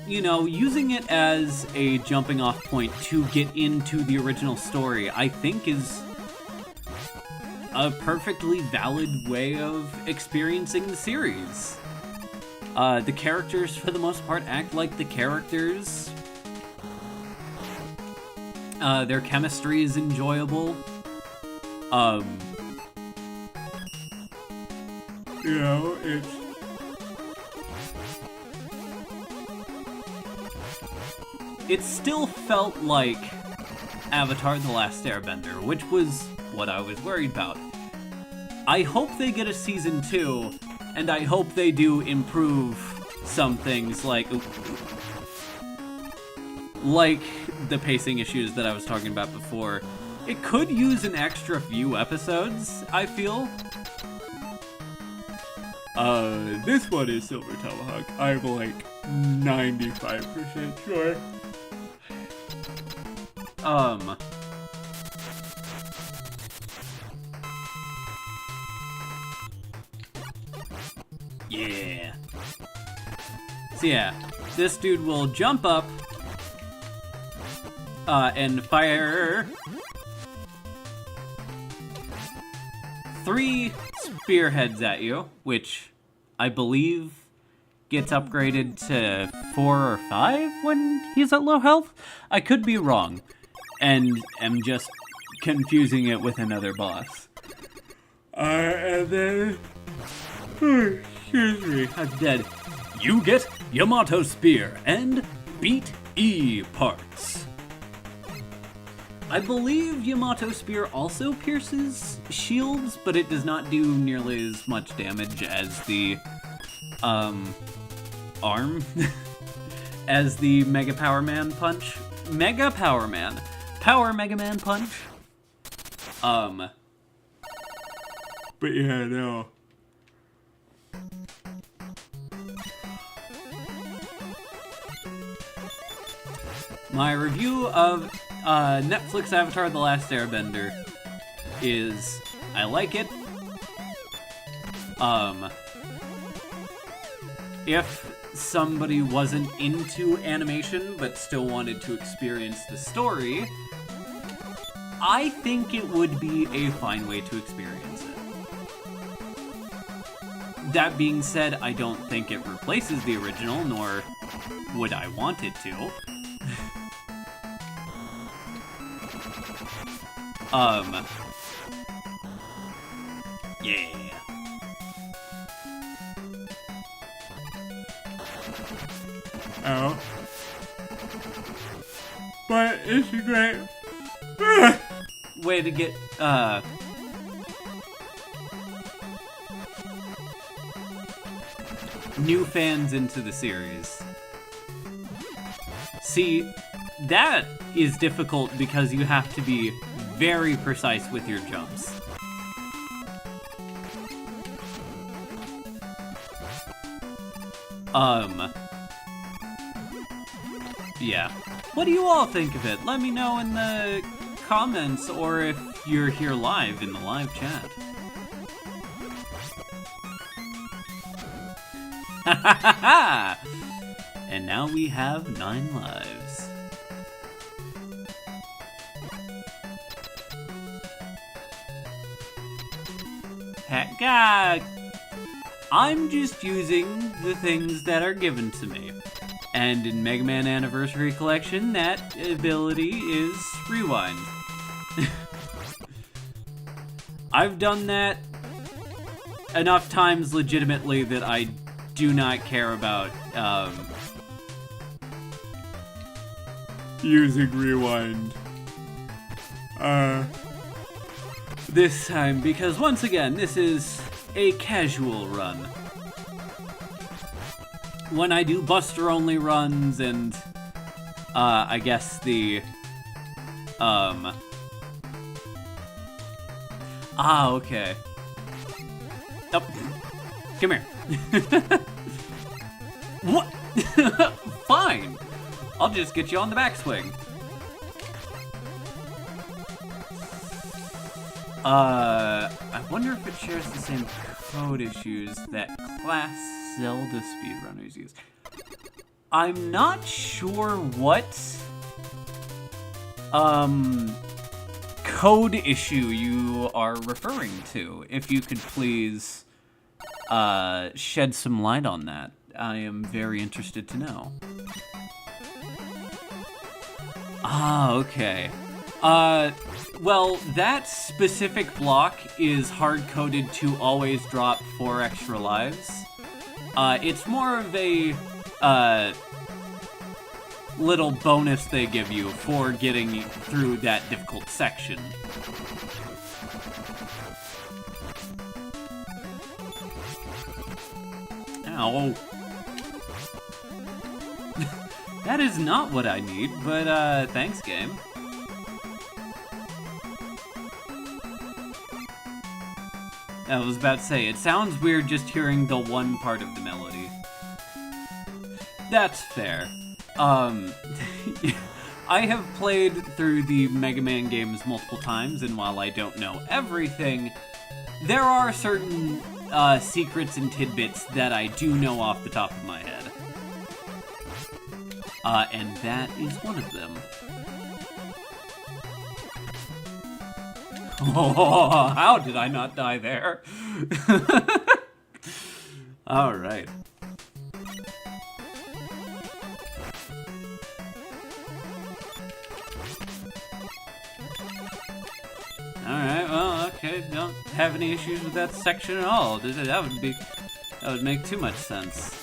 you know, using it as a jumping off point to get into the original story, I think is a perfectly valid way of experiencing the series. The characters, for the most part, act like the characters. Their chemistry is enjoyable. You know, it still felt like Avatar: The Last Airbender, which was what I was worried about. I hope they get a season 2, and I hope they do improve some things like the pacing issues that I was talking about before. It could use an extra few episodes, I feel. This one is Silver Tomahawk. I'm like 95% sure. Yeah. So yeah, this dude will jump up, and fire 3 spearheads at you, which I believe gets upgraded to 4 or 5 when he's at low health. I could be wrong, and am just confusing it with another boss. And then, excuse me, I'm dead. You get Yamato Spear and Beat E parts. I believe Yamato Spear also pierces shields, but it does not do nearly as much damage as the, arm, as the Mega Power Man punch. Mega Power Man. Power Mega Man punch. But yeah, no. My review of Netflix Avatar: The Last Airbender is I like it. If somebody wasn't into animation but still wanted to experience the story, I think it would be a fine way to experience it. That being said, I don't think it replaces the original, nor would I want it to. Yeah. Oh. But it's a great way to get, new fans into the series. See, that is difficult because you have to be very precise with your jumps. Yeah. What do you all think of it? Let me know in the comments, or if you're here live in the live chat. Ha ha ha ha! And now we have 9 lives. Heck, I'm just using the things that are given to me. And in Mega Man Anniversary Collection, that ability is Rewind. I've done that enough times legitimately that I do not care about using Rewind this time, because once again, this is a casual run. When I do Buster-only runs and, I guess the, Ah, okay. Oh, come here. What? Fine. I'll just get you on the backswing. I wonder if it shares the same code issues that class Zelda speedrunners use. I'm not sure what code issue you are referring to. If you could please shed some light on that. I am very interested to know. Ah, okay. Well, that specific block is hard-coded to always drop 4 extra lives. It's more of a, little bonus they give you for getting through that difficult section. Ow. That is not what I need, but, thanks, game. I was about to say, it sounds weird just hearing the one part of the melody. That's fair. I have played through the Mega Man games multiple times, and while I don't know everything, there are certain secrets and tidbits that I do know off the top of my head. And that is one of them. Oh, how did I not die there? Alright. Alright, well, okay, don't have any issues with that section at all. That would make too much sense.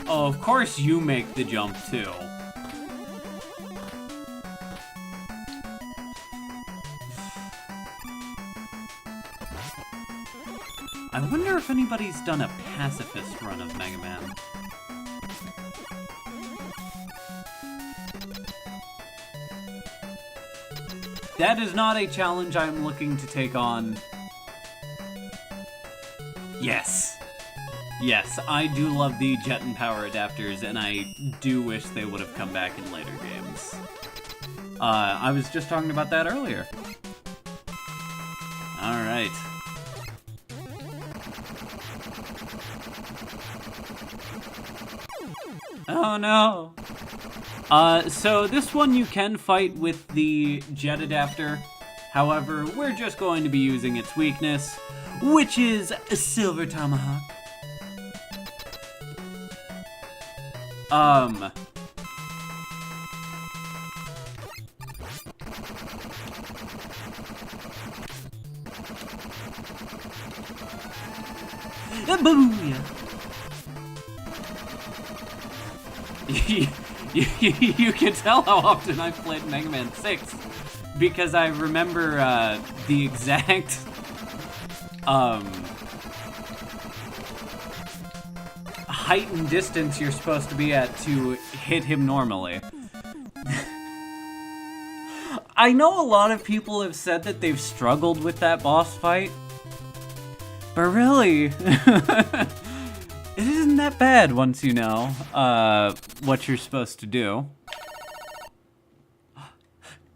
Oh, of course you make the jump, too. I wonder if anybody's done a pacifist run of Mega Man. That is not a challenge I'm looking to take on. Yes. Yes, I do love the jet and power adapters, and I do wish they would have come back in later games. I was just talking about that earlier. Alright. Oh no! So this one you can fight with the jet adapter. However, we're just going to be using its weakness, which is a silver tomahawk. Booyah! You can tell how often I've played Mega Man 6 because I remember the exact height and distance you're supposed to be at to hit him normally. I know a lot of people have said that they've struggled with that boss fight, but really, it isn't that bad once you know what you're supposed to do.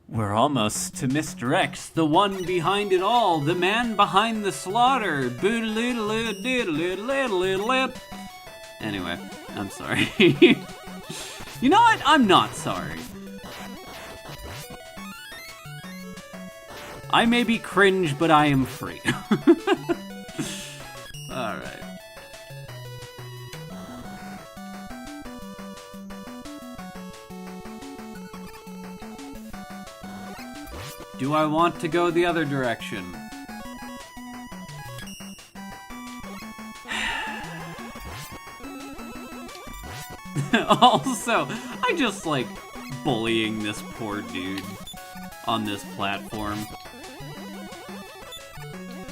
We're almost to Mr. X, the one behind it all, the man behind the slaughter. Anyway, I'm sorry. You know what? I'm not sorry. I may be cringe, but I am free. Alright. Do I want to go the other direction? Also, I just like bullying this poor dude on this platform.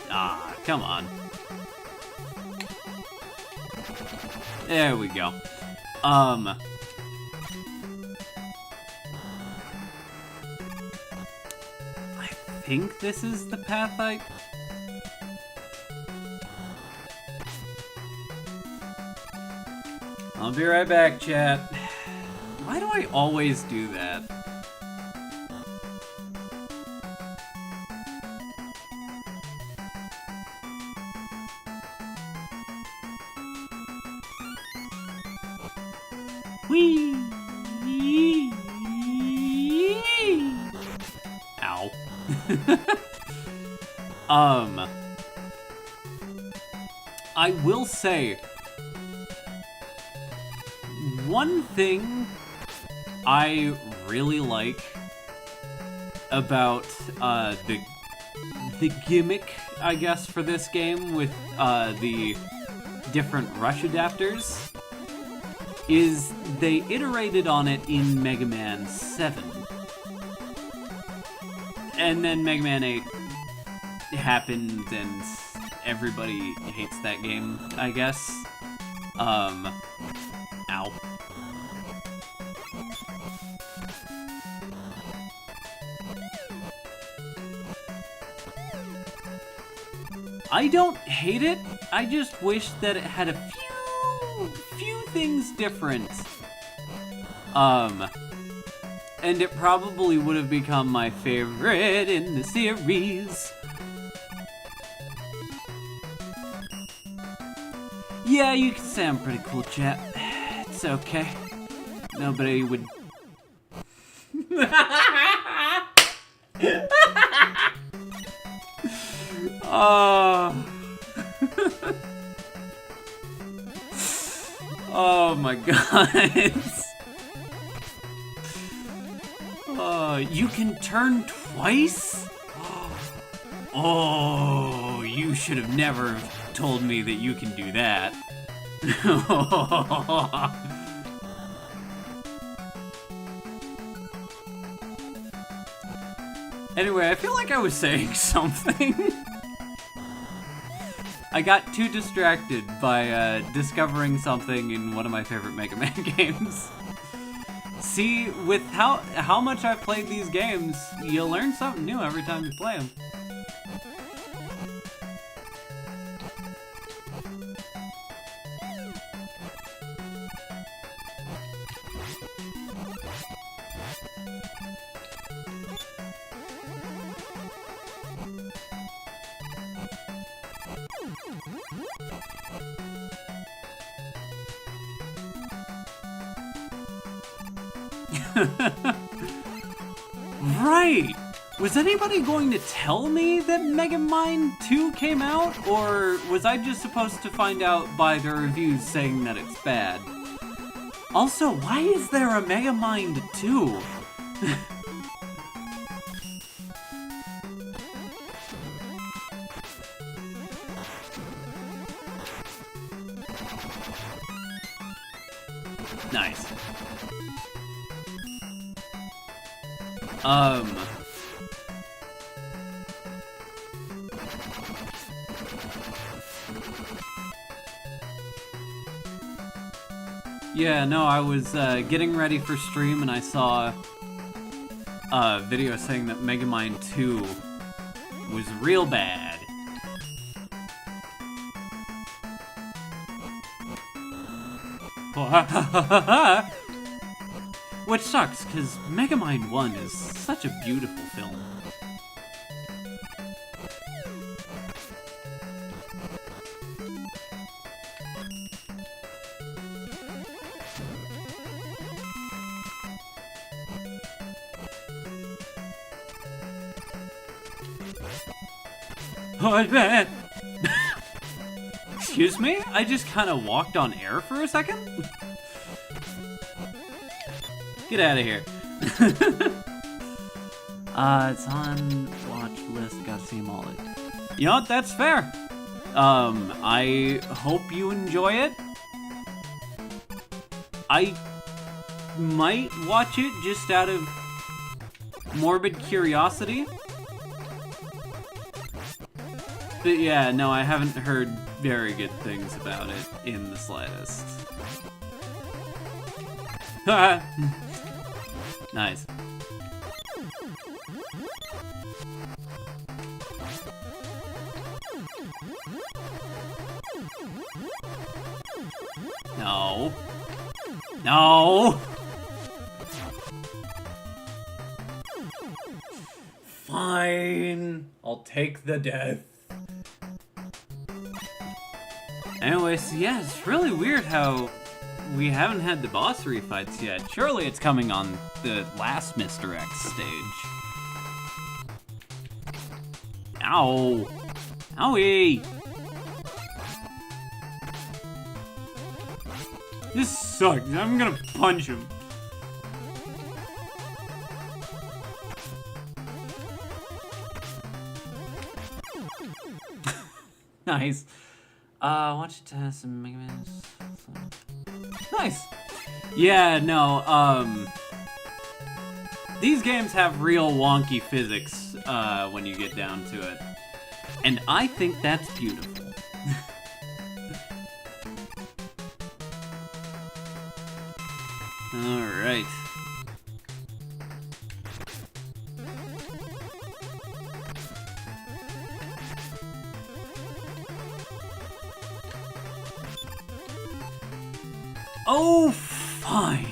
Ah, come on. There we go. I think this is the path I'll be right back, chat. Why do I always do that? Whee! Ow. I will say, one thing I really like about the gimmick, I guess, for this game with the different rush adapters is they iterated on it in Mega Man 7. And then Mega Man 8 happened and everybody hates that game, I guess. Ow. I don't hate it, I just wish that it had a few things different. And it probably would have become my favorite in the series. Yeah, you can say I'm pretty cool, chat. It's okay. Nobody would... Oh my god. You can turn twice? Oh, you should have never told me that you can do that. Anyway, I feel like I was saying something. I got too distracted by discovering something in one of my favorite Mega Man games. See, with how much I've played these games, you learn something new every time you play them. Right! Was anybody going to tell me that MegaMind 2 came out? Or was I just supposed to find out by the reviews saying that it's bad? Also, why is there a MegaMind 2? Nice. Yeah, no, I was getting ready for stream and I saw a video saying that MegaMind 2 was real bad. Which sucks, because MegaMind 1 is such a beautiful film. Excuse me? I just kind of walked on air for a second? Get out of here. It's on watch list, gotta see them all. You know what, that's fair. I hope you enjoy it. I might watch it just out of morbid curiosity. But yeah, no, I haven't heard very good things about it in the slightest. Nice. No. No! Fine. I'll take the death. Anyways, yeah, it's really weird how we haven't had the boss refights yet. Surely it's coming on the last Mr. X stage. Ow. Owie. This sucks. I'm gonna punch him. Nice. Watch it test some Mega Man. Nice. Yeah, no, these games have real wonky physics, when you get down to it. And I think that's beautiful. Alright. Oh, fine.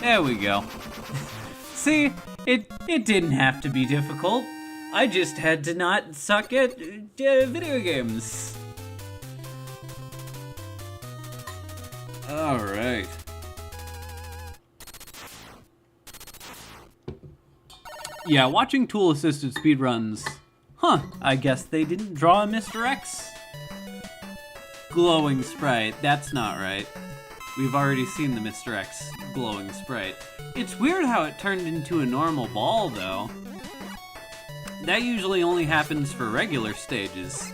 There we go. See, it didn't have to be difficult. I just had to not suck at video games. Alright. Yeah, watching tool-assisted speedruns. Huh, I guess they didn't draw a Mr. X? Glowing sprite, that's not right. We've already seen the Mr. X glowing sprite. It's weird how it turned into a normal ball, though. That usually only happens for regular stages.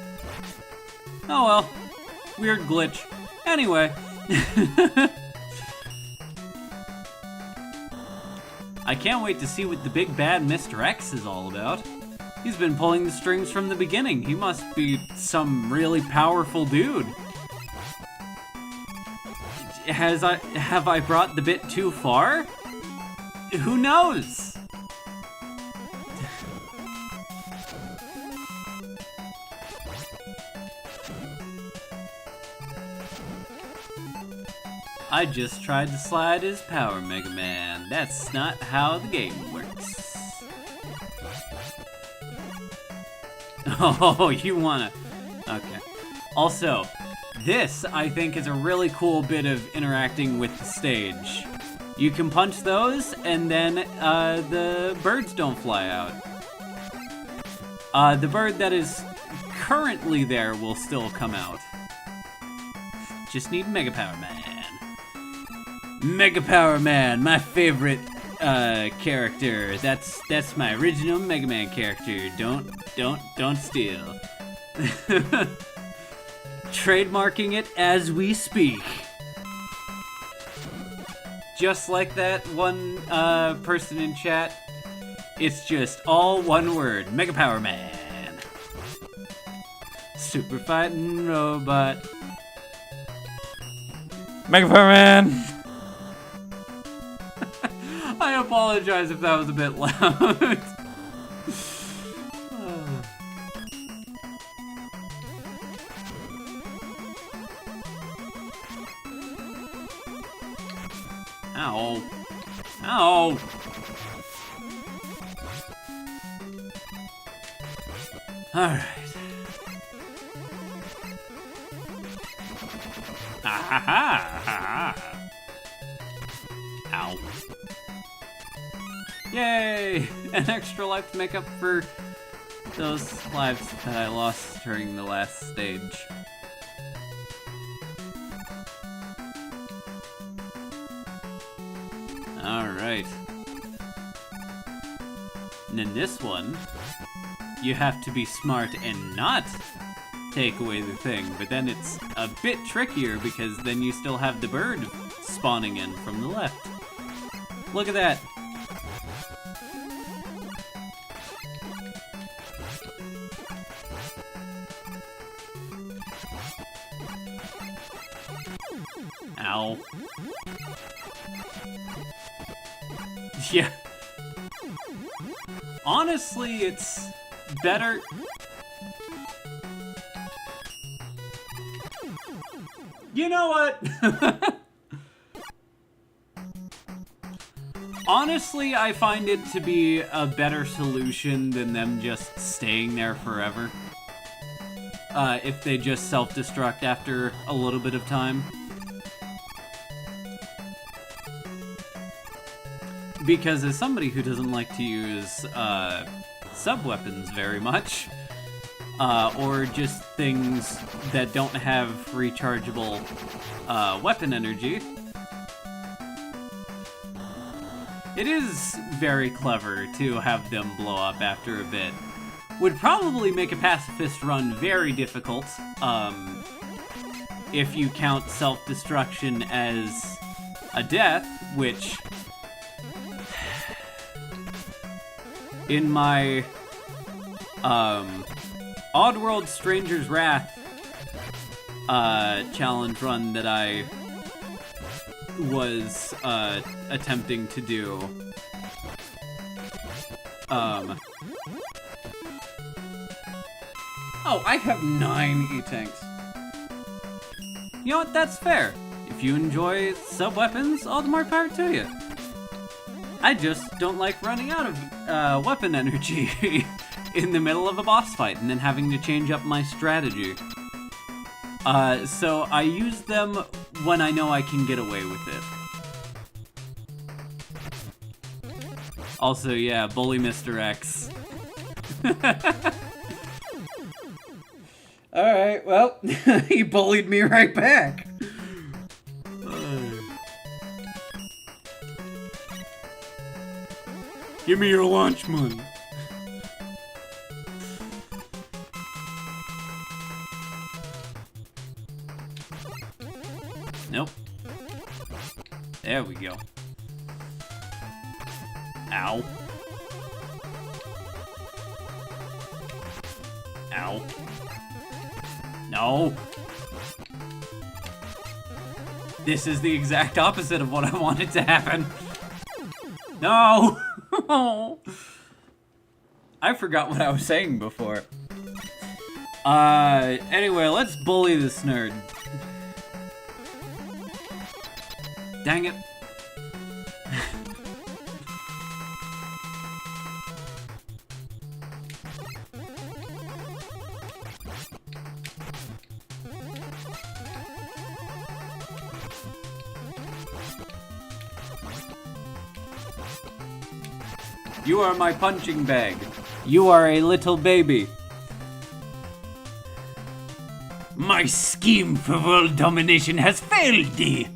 Oh well. Weird glitch. Anyway. I can't wait to see what the big bad Mr. X is all about. He's been pulling the strings from the beginning. He must be some really powerful dude. Have I brought the bit too far? Who knows? I just tried to slide his power, Mega Man. That's not how the game works. Oh, you wanna... Okay. Also, this, I think, is a really cool bit of interacting with the stage. You can punch those, and then the birds don't fly out. The bird that is currently there will still come out. Just need Mega Power Man. Mega Power Man, my favorite character. That's my original Mega Man character. Don't steal. Trademarking it as we speak. Just like that one person in chat, it's just all one word, Mega Power Man. Super fighting robot. Mega Power Man! I apologize if that was a bit loud. Ow. Ow. Alright. Ha ha ha ha. Ow. Yay! An extra life to make up for those lives that I lost during the last stage. Alright. And in this one, you have to be smart and not take away the thing, but then it's a bit trickier because then you still have the bird spawning in from the left. Look at that. Ow. Yeah. Honestly, it's better. You know what? Honestly, I find it to be a better solution than them just staying there forever. If they just self-destruct after a little bit of time. Because as somebody who doesn't like to use sub-weapons very much, or just things that don't have rechargeable weapon energy, it is very clever to have them blow up after a bit. Would probably make a pacifist run very difficult, if you count self-destruction as a death, which in my Oddworld Stranger's Wrath challenge run that I was attempting to do, oh, I have 9 E-Tanks. You know what, that's fair. If you enjoy sub-weapons, all the more power to you. I just don't like running out of weapon energy in the middle of a boss fight and then having to change up my strategy. So I use them when I know I can get away with it. Also, yeah, bully Mr. X. Alright, well, he bullied me right back. Give me your lunch money. Nope. There we go. Ow. Ow. No. This is the exact opposite of what I wanted to happen. No. I forgot what I was saying before. Anyway, let's bully this nerd. Dang it. You are my punching bag. You are a little baby. My scheme for world domination has failed thee,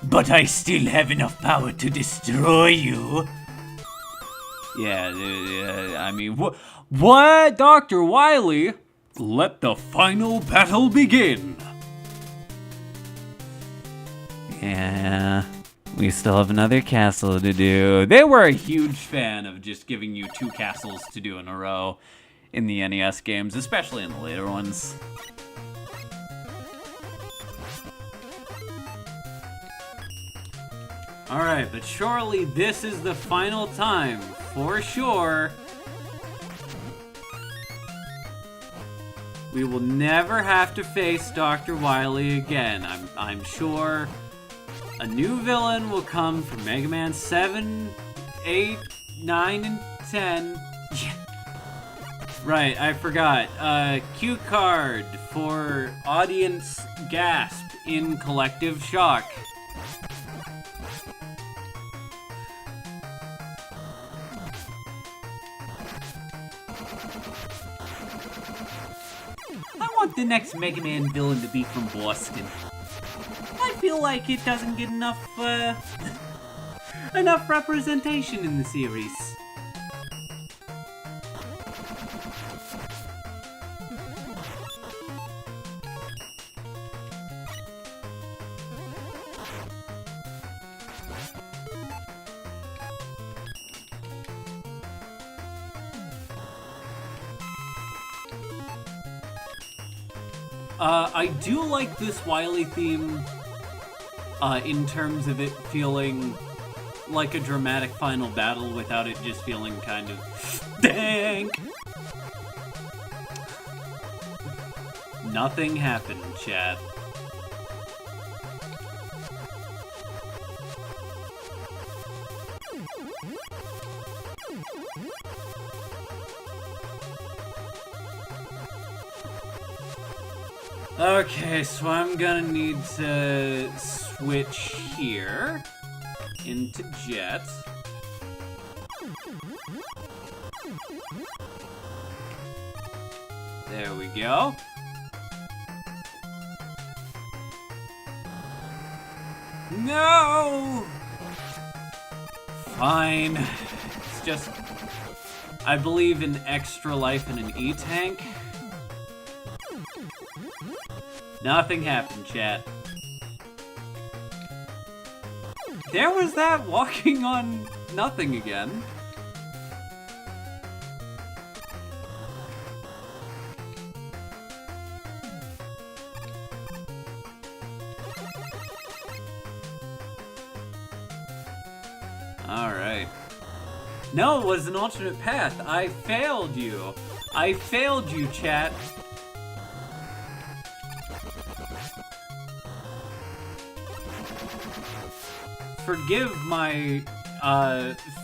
but I still have enough power to destroy you. Yeah, I mean, what? Dr. Wily? Let the final battle begin. Yeah. We still have another castle to do. They were a huge fan of just giving you 2 castles to do in a row in the NES games, especially in the later ones. Alright, but surely this is the final time, for sure. We will never have to face Dr. Wily again, I'm sure. A new villain will come for Mega Man 7, 8, 9, and 10. Right, I forgot. Cue card for audience gasp in collective shock. I want the next Mega Man villain to be from Boston. I feel like it doesn't get enough representation in the series. I do like this Wily theme in terms of it feeling like a dramatic final battle without it just feeling kind of dank. Nothing happened, chat. Okay, so I'm gonna need to switch here into Jet. There we go. No! Fine. It's just... I believe in extra life in an E-tank. Nothing happened, chat. There was that walking on nothing again. Alright. No, it was an alternate path. I failed you. I failed you, chat. Forgive my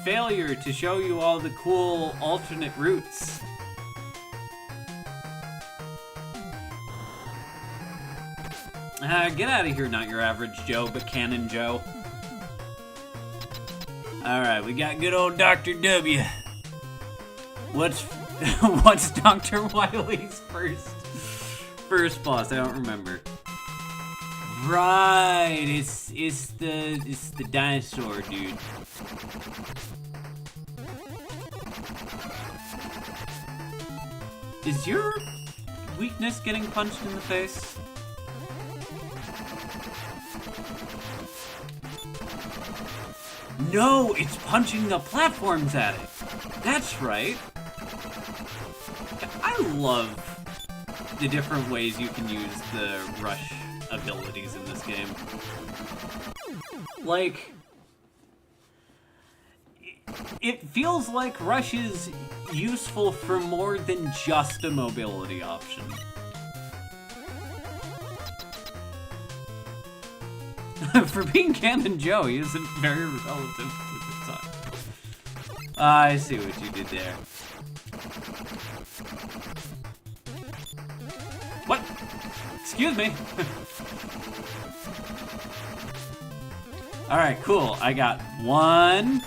failure to show you all the cool alternate routes. Get out of here, not your average Joe, but Cannon Joe. Alright, we got good old Dr. W. What's Dr. Wily's first boss? I don't remember. Right, it's the dinosaur dude. Is your weakness getting punched in the face? No, it's punching the platforms at it. That's right. I love the different ways you can use the rush abilities in this game. Like, it feels like rush is useful for more than just a mobility option. For being Cannon Joe, he isn't very relative to the time. I see what you did there. What? Excuse me. Alright, cool. I got one.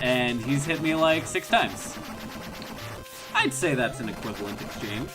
And he's hit me like 6 times. I'd say that's an equivalent exchange.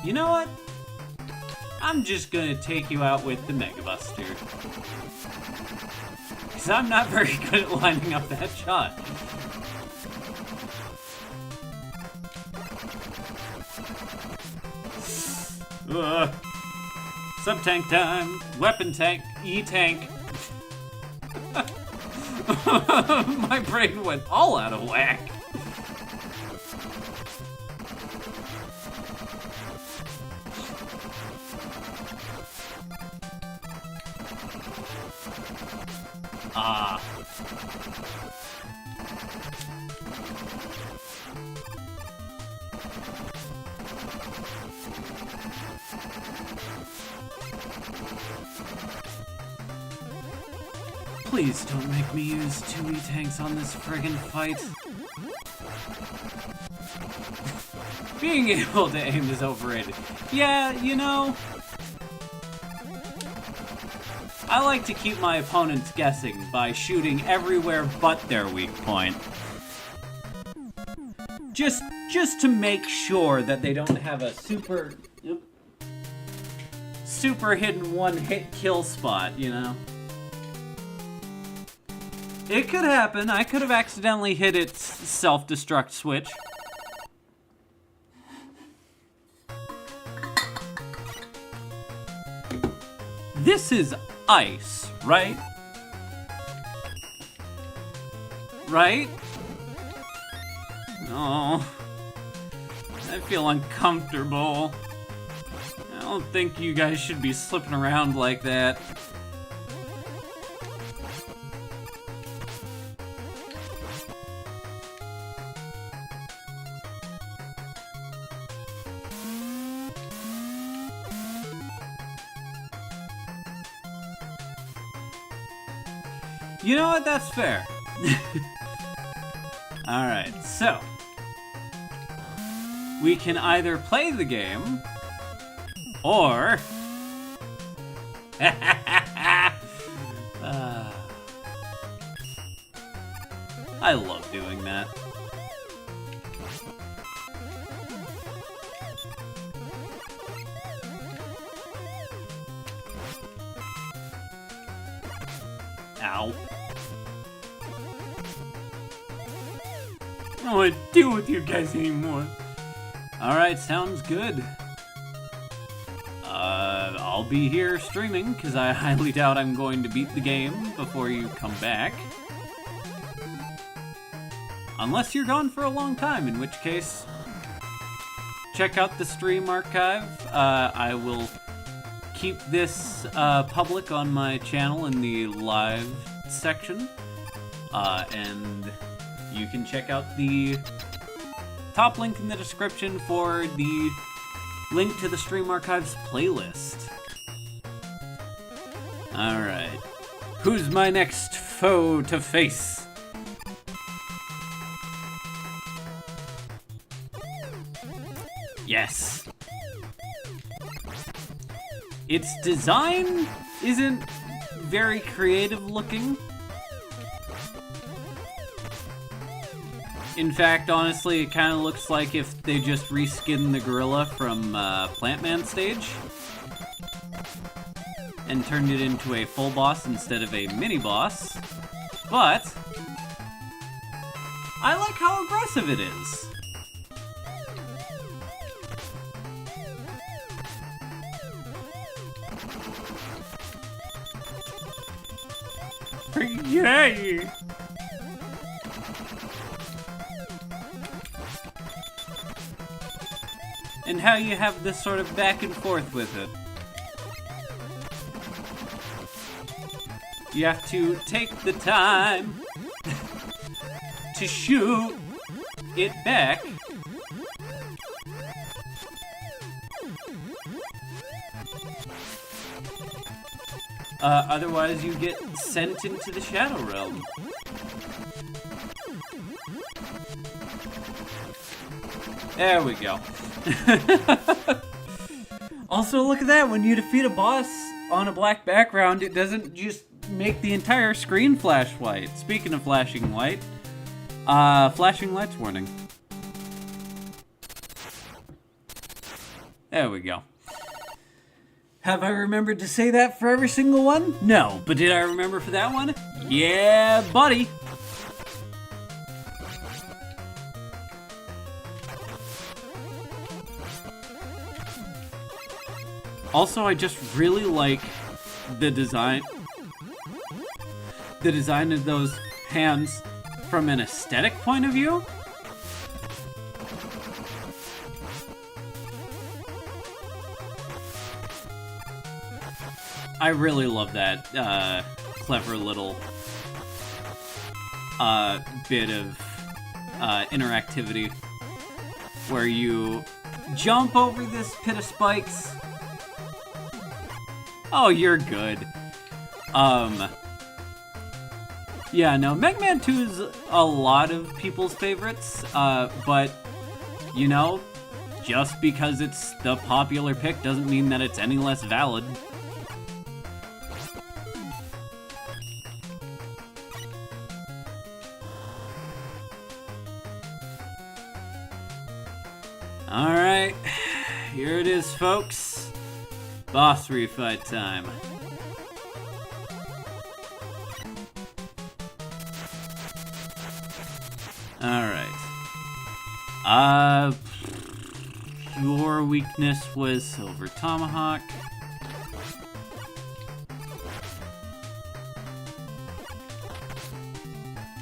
You know what? I'm just gonna take you out with the Mega Buster. Because I'm not very good at lining up that shot. Sub-tank time. Weapon tank. E-tank. My brain went all out of whack. Ah. Please don't make me use 2 E-tanks on this friggin' fight. Being able to aim is overrated. Yeah, you know, I like to keep my opponents guessing by shooting everywhere but their weak point. Just to make sure that they don't have a super hidden one-hit kill spot, you know? It could happen. I could have accidentally hit its self-destruct switch. This is ice, right? Right? Oh, I feel uncomfortable. I don't think you guys should be slipping around like that. You know what? That's fair. Alright, so we can either play the game or I love doing that. Ow. I don't want to deal with you guys anymore. Alright, sounds good. I'll be here streaming, because I highly doubt I'm going to beat the game before you come back. Unless you're gone for a long time, in which case, check out the stream archive. I will keep this public on my channel in the live section. And you can check out the top link in the description for the link to the Stream Archives playlist. Alright. Who's my next foe to face? Yes. Its design isn't very creative looking. In fact, honestly, it kind of looks like if they just reskinned the gorilla from Plant Man stage and turned it into a full boss instead of a mini boss. But I like how aggressive it is. Yay! And how you have this sort of back and forth with it. You have to take the time to shoot it back. Otherwise you get sent into the Shadow Realm. There we go. Also, look at that. When you defeat a boss on a black background, it doesn't just make the entire screen flash white. Speaking of flashing white, flashing lights warning. There we go. Have I remembered to say that for every single one? No, but did I remember for that one? Yeah, buddy. Also, I just really like the design of those hands from an aesthetic point of view. I really love that clever little bit of interactivity where you jump over this pit of spikes. Oh, you're good. Yeah, no, Mega Man 2 is a lot of people's favorites, but, you know, just because it's the popular pick doesn't mean that it's any less valid. Alright, here it is, folks. Boss refight time. Alright. Your weakness was Silver Tomahawk.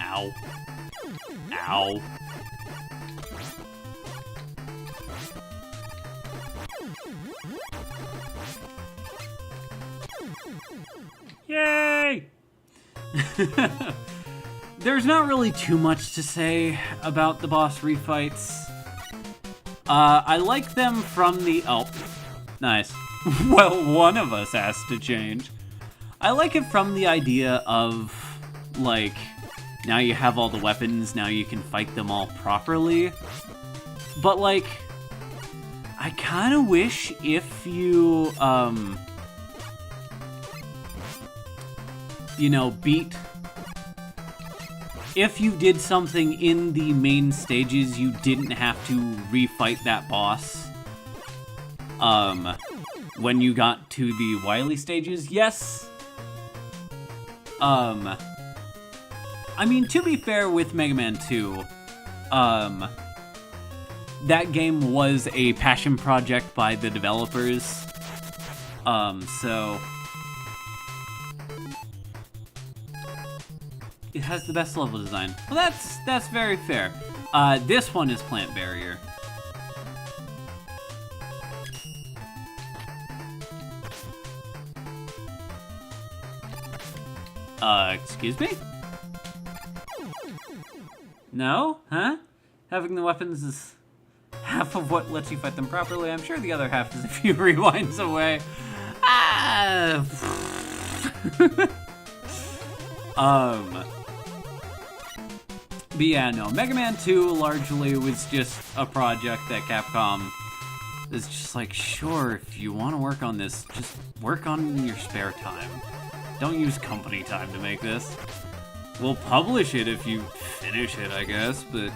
Ow. Ow. Yay! There's not really too much to say about the boss refights. I like them from the... Oh, nice. Well, one of us has to change. I like it from the idea of, like, now you have all the weapons, now you can fight them all properly. But, like, I kind of wish if you, you know, if you did something in the main stages, you didn't have to refight that boss. When you got to the Wily stages, yes. I mean, to be fair with Mega Man 2, that game was a passion project by the developers. So it has the best level design. Well, that's very fair. This one is Plant Barrier. Excuse me? No? Huh? Having the weapons is half of what lets you fight them properly. I'm sure the other half is a few rewinds away. But yeah, no, Mega Man 2 largely was just a project that Capcom is just like, sure, if you want to work on this, just work on it in your spare time. Don't use company time to make this. We'll publish it if you finish it, I guess, but...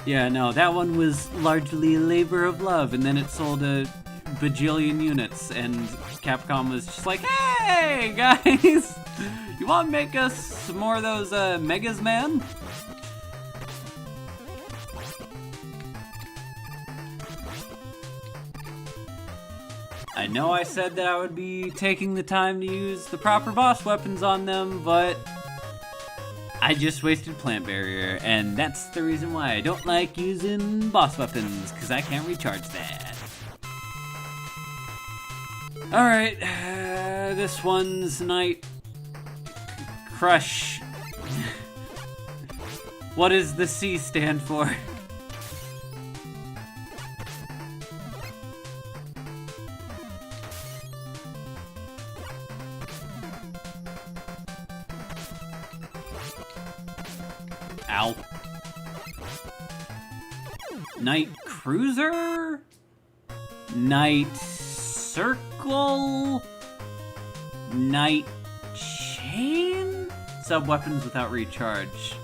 Yeah, no, that one was largely a labor of love, and then it sold a bajillion units, and Capcom was just like, hey, guys! You want to make us some more of those Megas, man? I know I said that I would be taking the time to use the proper boss weapons on them, but I just wasted Plant Barrier, and that's the reason why I don't like using boss weapons, because I can't recharge that. Alright, this one's Night Crush. What does the C stand for? Ow. Night Cruiser? Night Circle? Night Chain? Sub-weapons without recharge.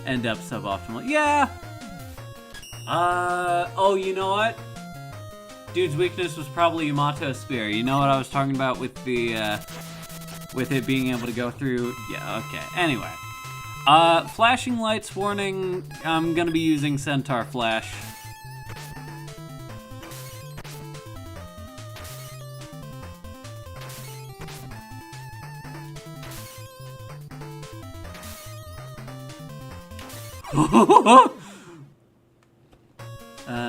End up suboptimal. Yeah! Oh, you know what? Dude's weakness was probably Yamato Spear. You know what I was talking about with the, with it being able to go through? Yeah, okay. Anyway. Flashing lights warning, I'm gonna be using Centaur Flash.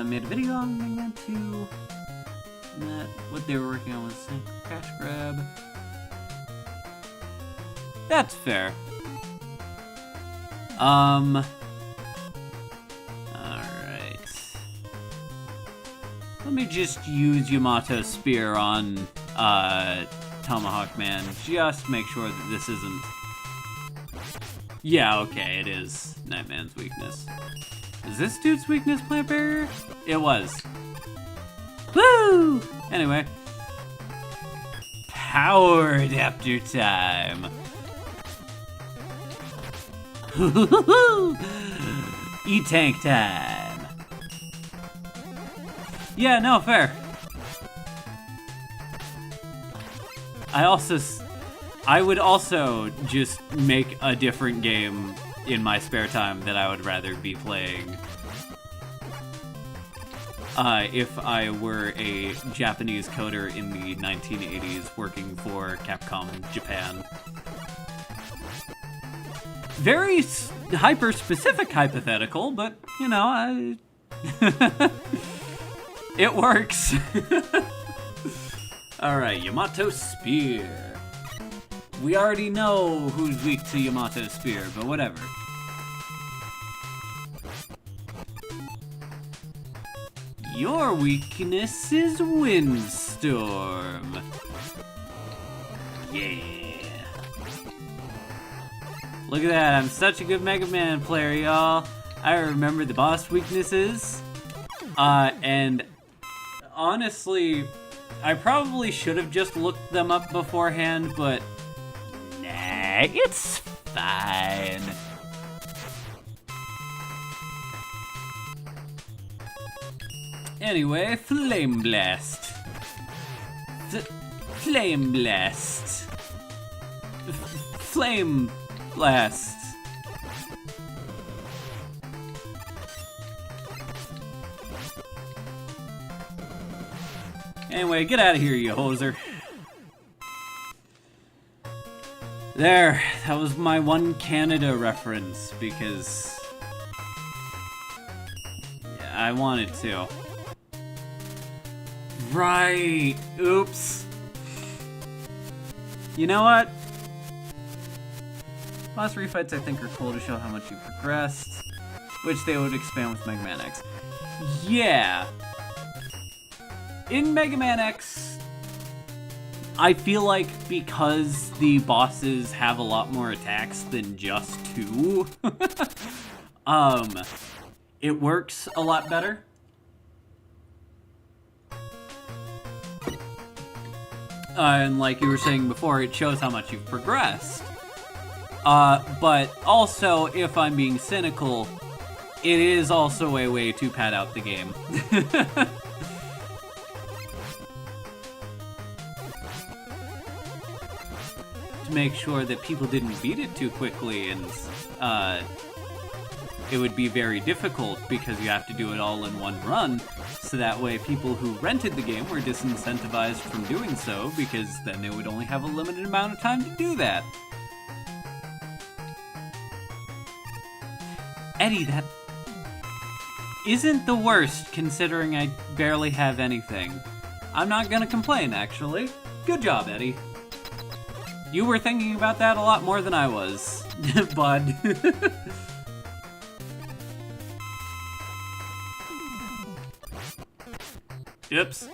Made a video on Mega Man 2. That what they were working on was cash grab. That's fair. Alright. Let me just use Yamato Spear on, Tomahawk Man, just to make sure that this isn't... Yeah, okay, it is Nightman's weakness. Is this dude's weakness Plant Barrier? It was. Woo! Anyway. Power Adapter time! E-Tank time! Yeah, no, fair. I would also just make a different game in my spare time that I would rather be playing. If I were a Japanese coder in the 1980s working for Capcom Japan. Very hyper-specific hypothetical, but, you know, it works. Alright, Yamato Spear. We already know who's weak to Yamato Spear, but whatever. Your weakness is Windstorm. Yeah. Look at that, I'm such a good Mega Man player, y'all. I remember the boss weaknesses. And honestly, I probably should have just looked them up beforehand, but nah, it's fine. Anyway, Flame Blast. Flame Blast. Flame Blast. Anyway, get out of here, you hoser. There, that was my one Canada reference, because yeah, I wanted to. Right, oops. You know what? Boss refights I think are cool to show how much you've progressed, which they would expand with Mega Man X. Yeah. In Mega Man X, I feel like because the bosses have a lot more attacks than just 2, it works a lot better. And like you were saying before, it shows how much you've progressed. But also, if I'm being cynical, it is also a way to pad out the game. To make sure that people didn't beat it too quickly, and it would be very difficult because you have to do it all in one run, so that way people who rented the game were disincentivized from doing so, because then they would only have a limited amount of time to do that. Eddie, that isn't the worst, considering I barely have anything. I'm not gonna complain, actually. Good job, Eddie. You were thinking about that a lot more than I was, bud. Oops.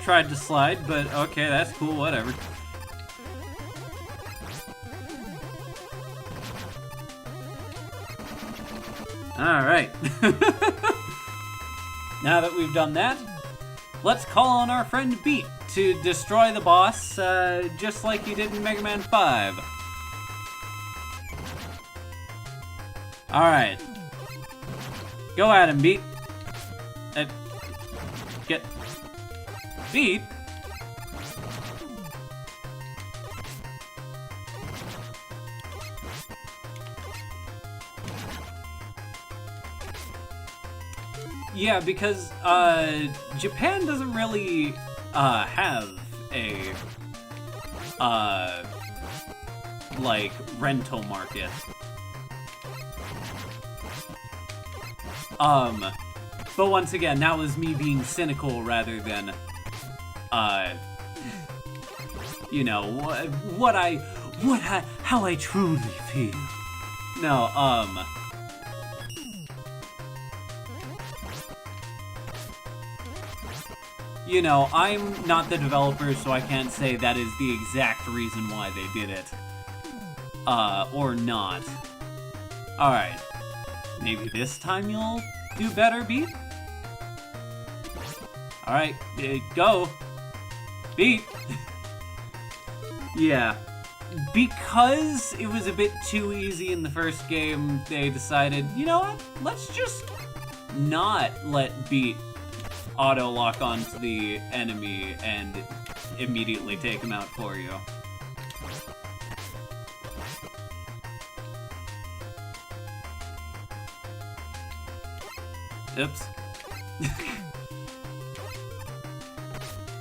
Tried to slide, but okay, that's cool, whatever. Alright. Now that we've done that, let's call on our friend Beat to destroy the boss, just like he did in Mega Man 5. Alright. Go at him, Beat. Get... Beat? Yeah, because Japan doesn't really have a like rental market. But once again, that was me being cynical rather than you know, how I truly feel. No, you know, I'm not the developer, so I can't say that is the exact reason why they did it. Or not. Alright. Maybe this time you'll do better, Beat? Alright, go. Beat. Yeah. Because it was a bit too easy in the first game, they decided, you know what? Let's just not let Beat auto-lock onto the enemy and immediately take him out for you. Oops.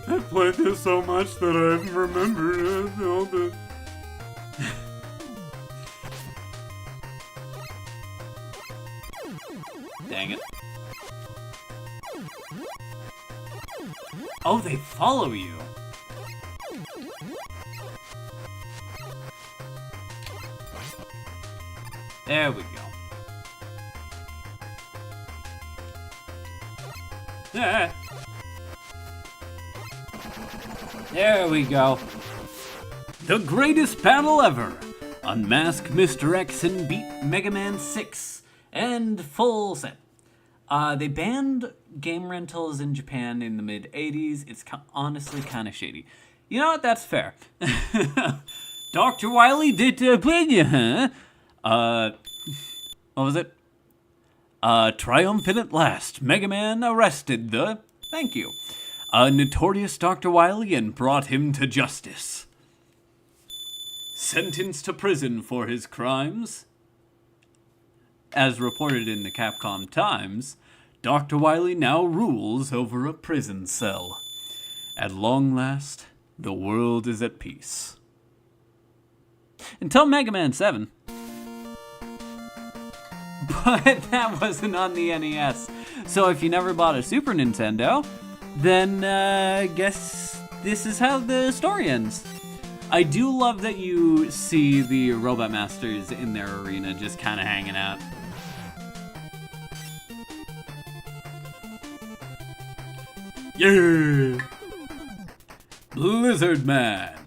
I played this so much that I remember all the... Dang it. Oh, they follow you. There we go. Ah. There we go. The greatest battle ever! Unmask Mr. X and beat Mega Man 6 and full set. They banned game rentals in Japan in the mid-'80s. It's honestly kind of shady. You know what? That's fair. Dr. Wily did ban you, huh? What was it? Triumphant at last. Mega Man arrested the... Thank you. Notorious Dr. Wily and brought him to justice. Sentenced to prison for his crimes. As reported in the Capcom Times, Dr. Wily now rules over a prison cell. At long last, the world is at peace. Until Mega Man 7. But that wasn't on the NES. So if you never bought a Super Nintendo, then guess this is how the story ends. I do love that you see the Robot Masters in their arena just kind of hanging out. Yeah! Blizzard Man.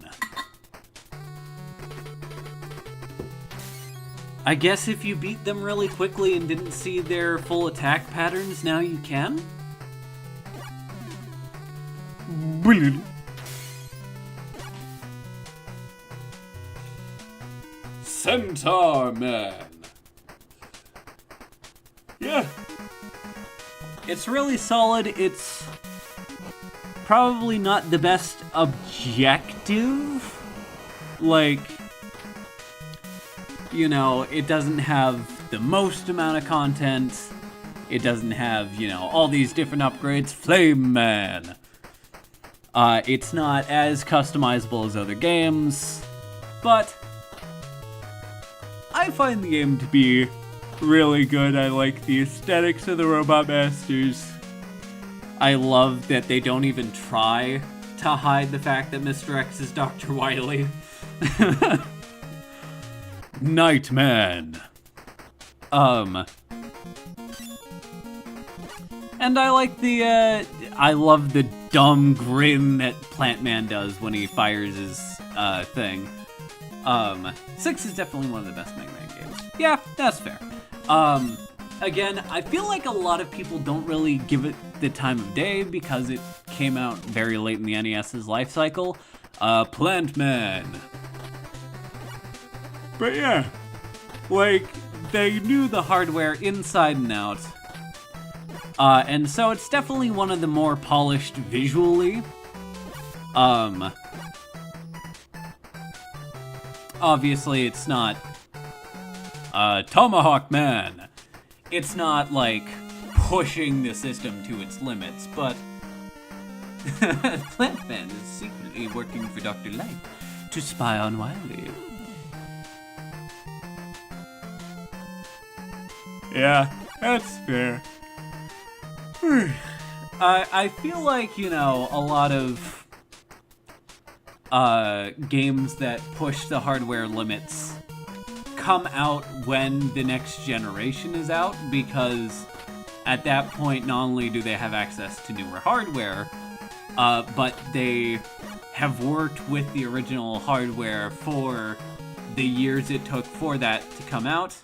I guess if you beat them really quickly and didn't see their full attack patterns, now you can? Brilliant. Centaur Man. Yeah. It's really solid. It's probably not the best objective. Like, you know, it doesn't have the most amount of content. It doesn't have, you know, all these different upgrades. Flame Man. It's not as customizable as other games, but I find the game to be really good. I like the aesthetics of the Robot Masters. I love that they don't even try to hide the fact that Mr. X is Dr. Wily. Nightman. And I like the, I love the dumb grin that Plant Man does when he fires his, thing. 6 is definitely one of the best Mega Man games. Yeah, that's fair. Again, I feel like a lot of people don't really give it the time of day because it came out very late in the NES's life cycle. Plant Man. But yeah, like, They knew the hardware inside and out. And so it's definitely one of the more polished visually. Obviously it's not Tomahawk Man. It's not like pushing the system to its limits, but Plant Man is secretly working for Dr. Light to spy on Wily. yeah, that's fair. I feel like, you know, a lot of games that push the hardware limits come out when the next generation is out, because at that point not only do they have access to newer hardware, but they have worked with the original hardware for the years it took for that to come out.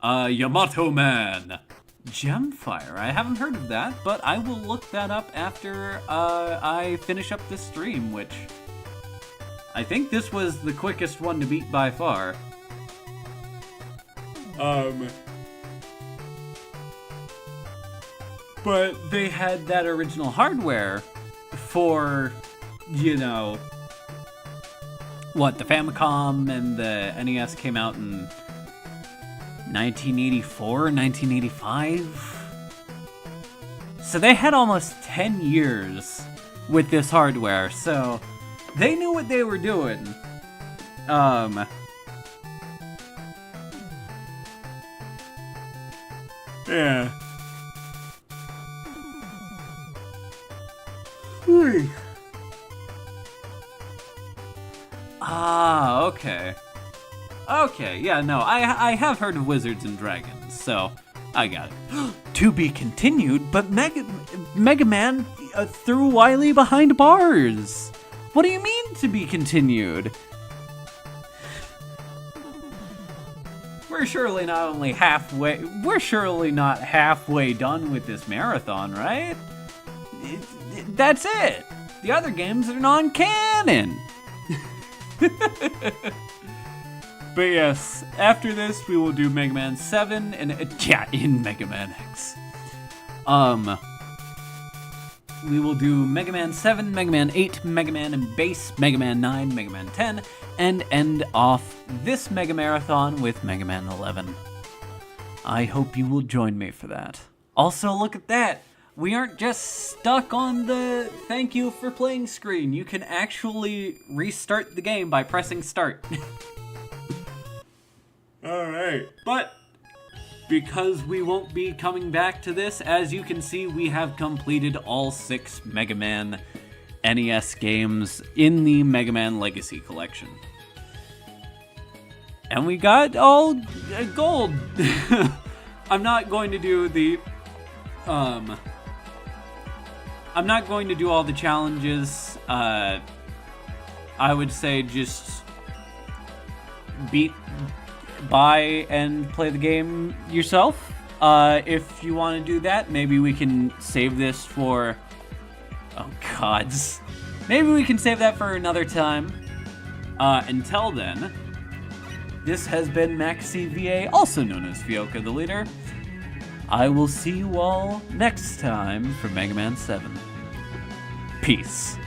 Yamato Man. Gemfire. I haven't heard of that, but I will look that up after I finish up this stream, which I think this was the quickest one to beat by far. But they had that original hardware for, you know, what, the Famicom and the NES came out in 1984, 1985? So they had almost 10 years with this hardware, so they knew what they were doing. Yeah. Ah, okay. Okay, yeah, no, I have heard of Wizards and Dragons, so I got it. To be continued, but Mega Man threw Wily behind bars. What do you mean to be continued? We're surely not halfway done with this marathon, right? That's it. The other games are non-canon. But yes, after this we will do Mega Man 7 and in Mega Man X. We will do Mega Man 7, Mega Man 8, Mega Man and Base, Mega Man 9, Mega Man 10, and end off this Mega Marathon with Mega Man 11. I hope you will join me for that. Also, look at that! We aren't just stuck on the thank you for playing screen. You can actually restart the game by pressing start. Alright. But because we won't be coming back to this, as you can see, we have completed all 6 Mega Man NES games in the Mega Man Legacy Collection. And we got all gold. I'm not going to do the I'm not going to do all the challenges. I would say just buy and play the game yourself. If you want to do that, maybe we can save this for... Oh, gods. Maybe we can save that for another time. Until then, this has been MaxCVA, also known as Fioka the Leader. I will see you all next time for Mega Man 7. Peace.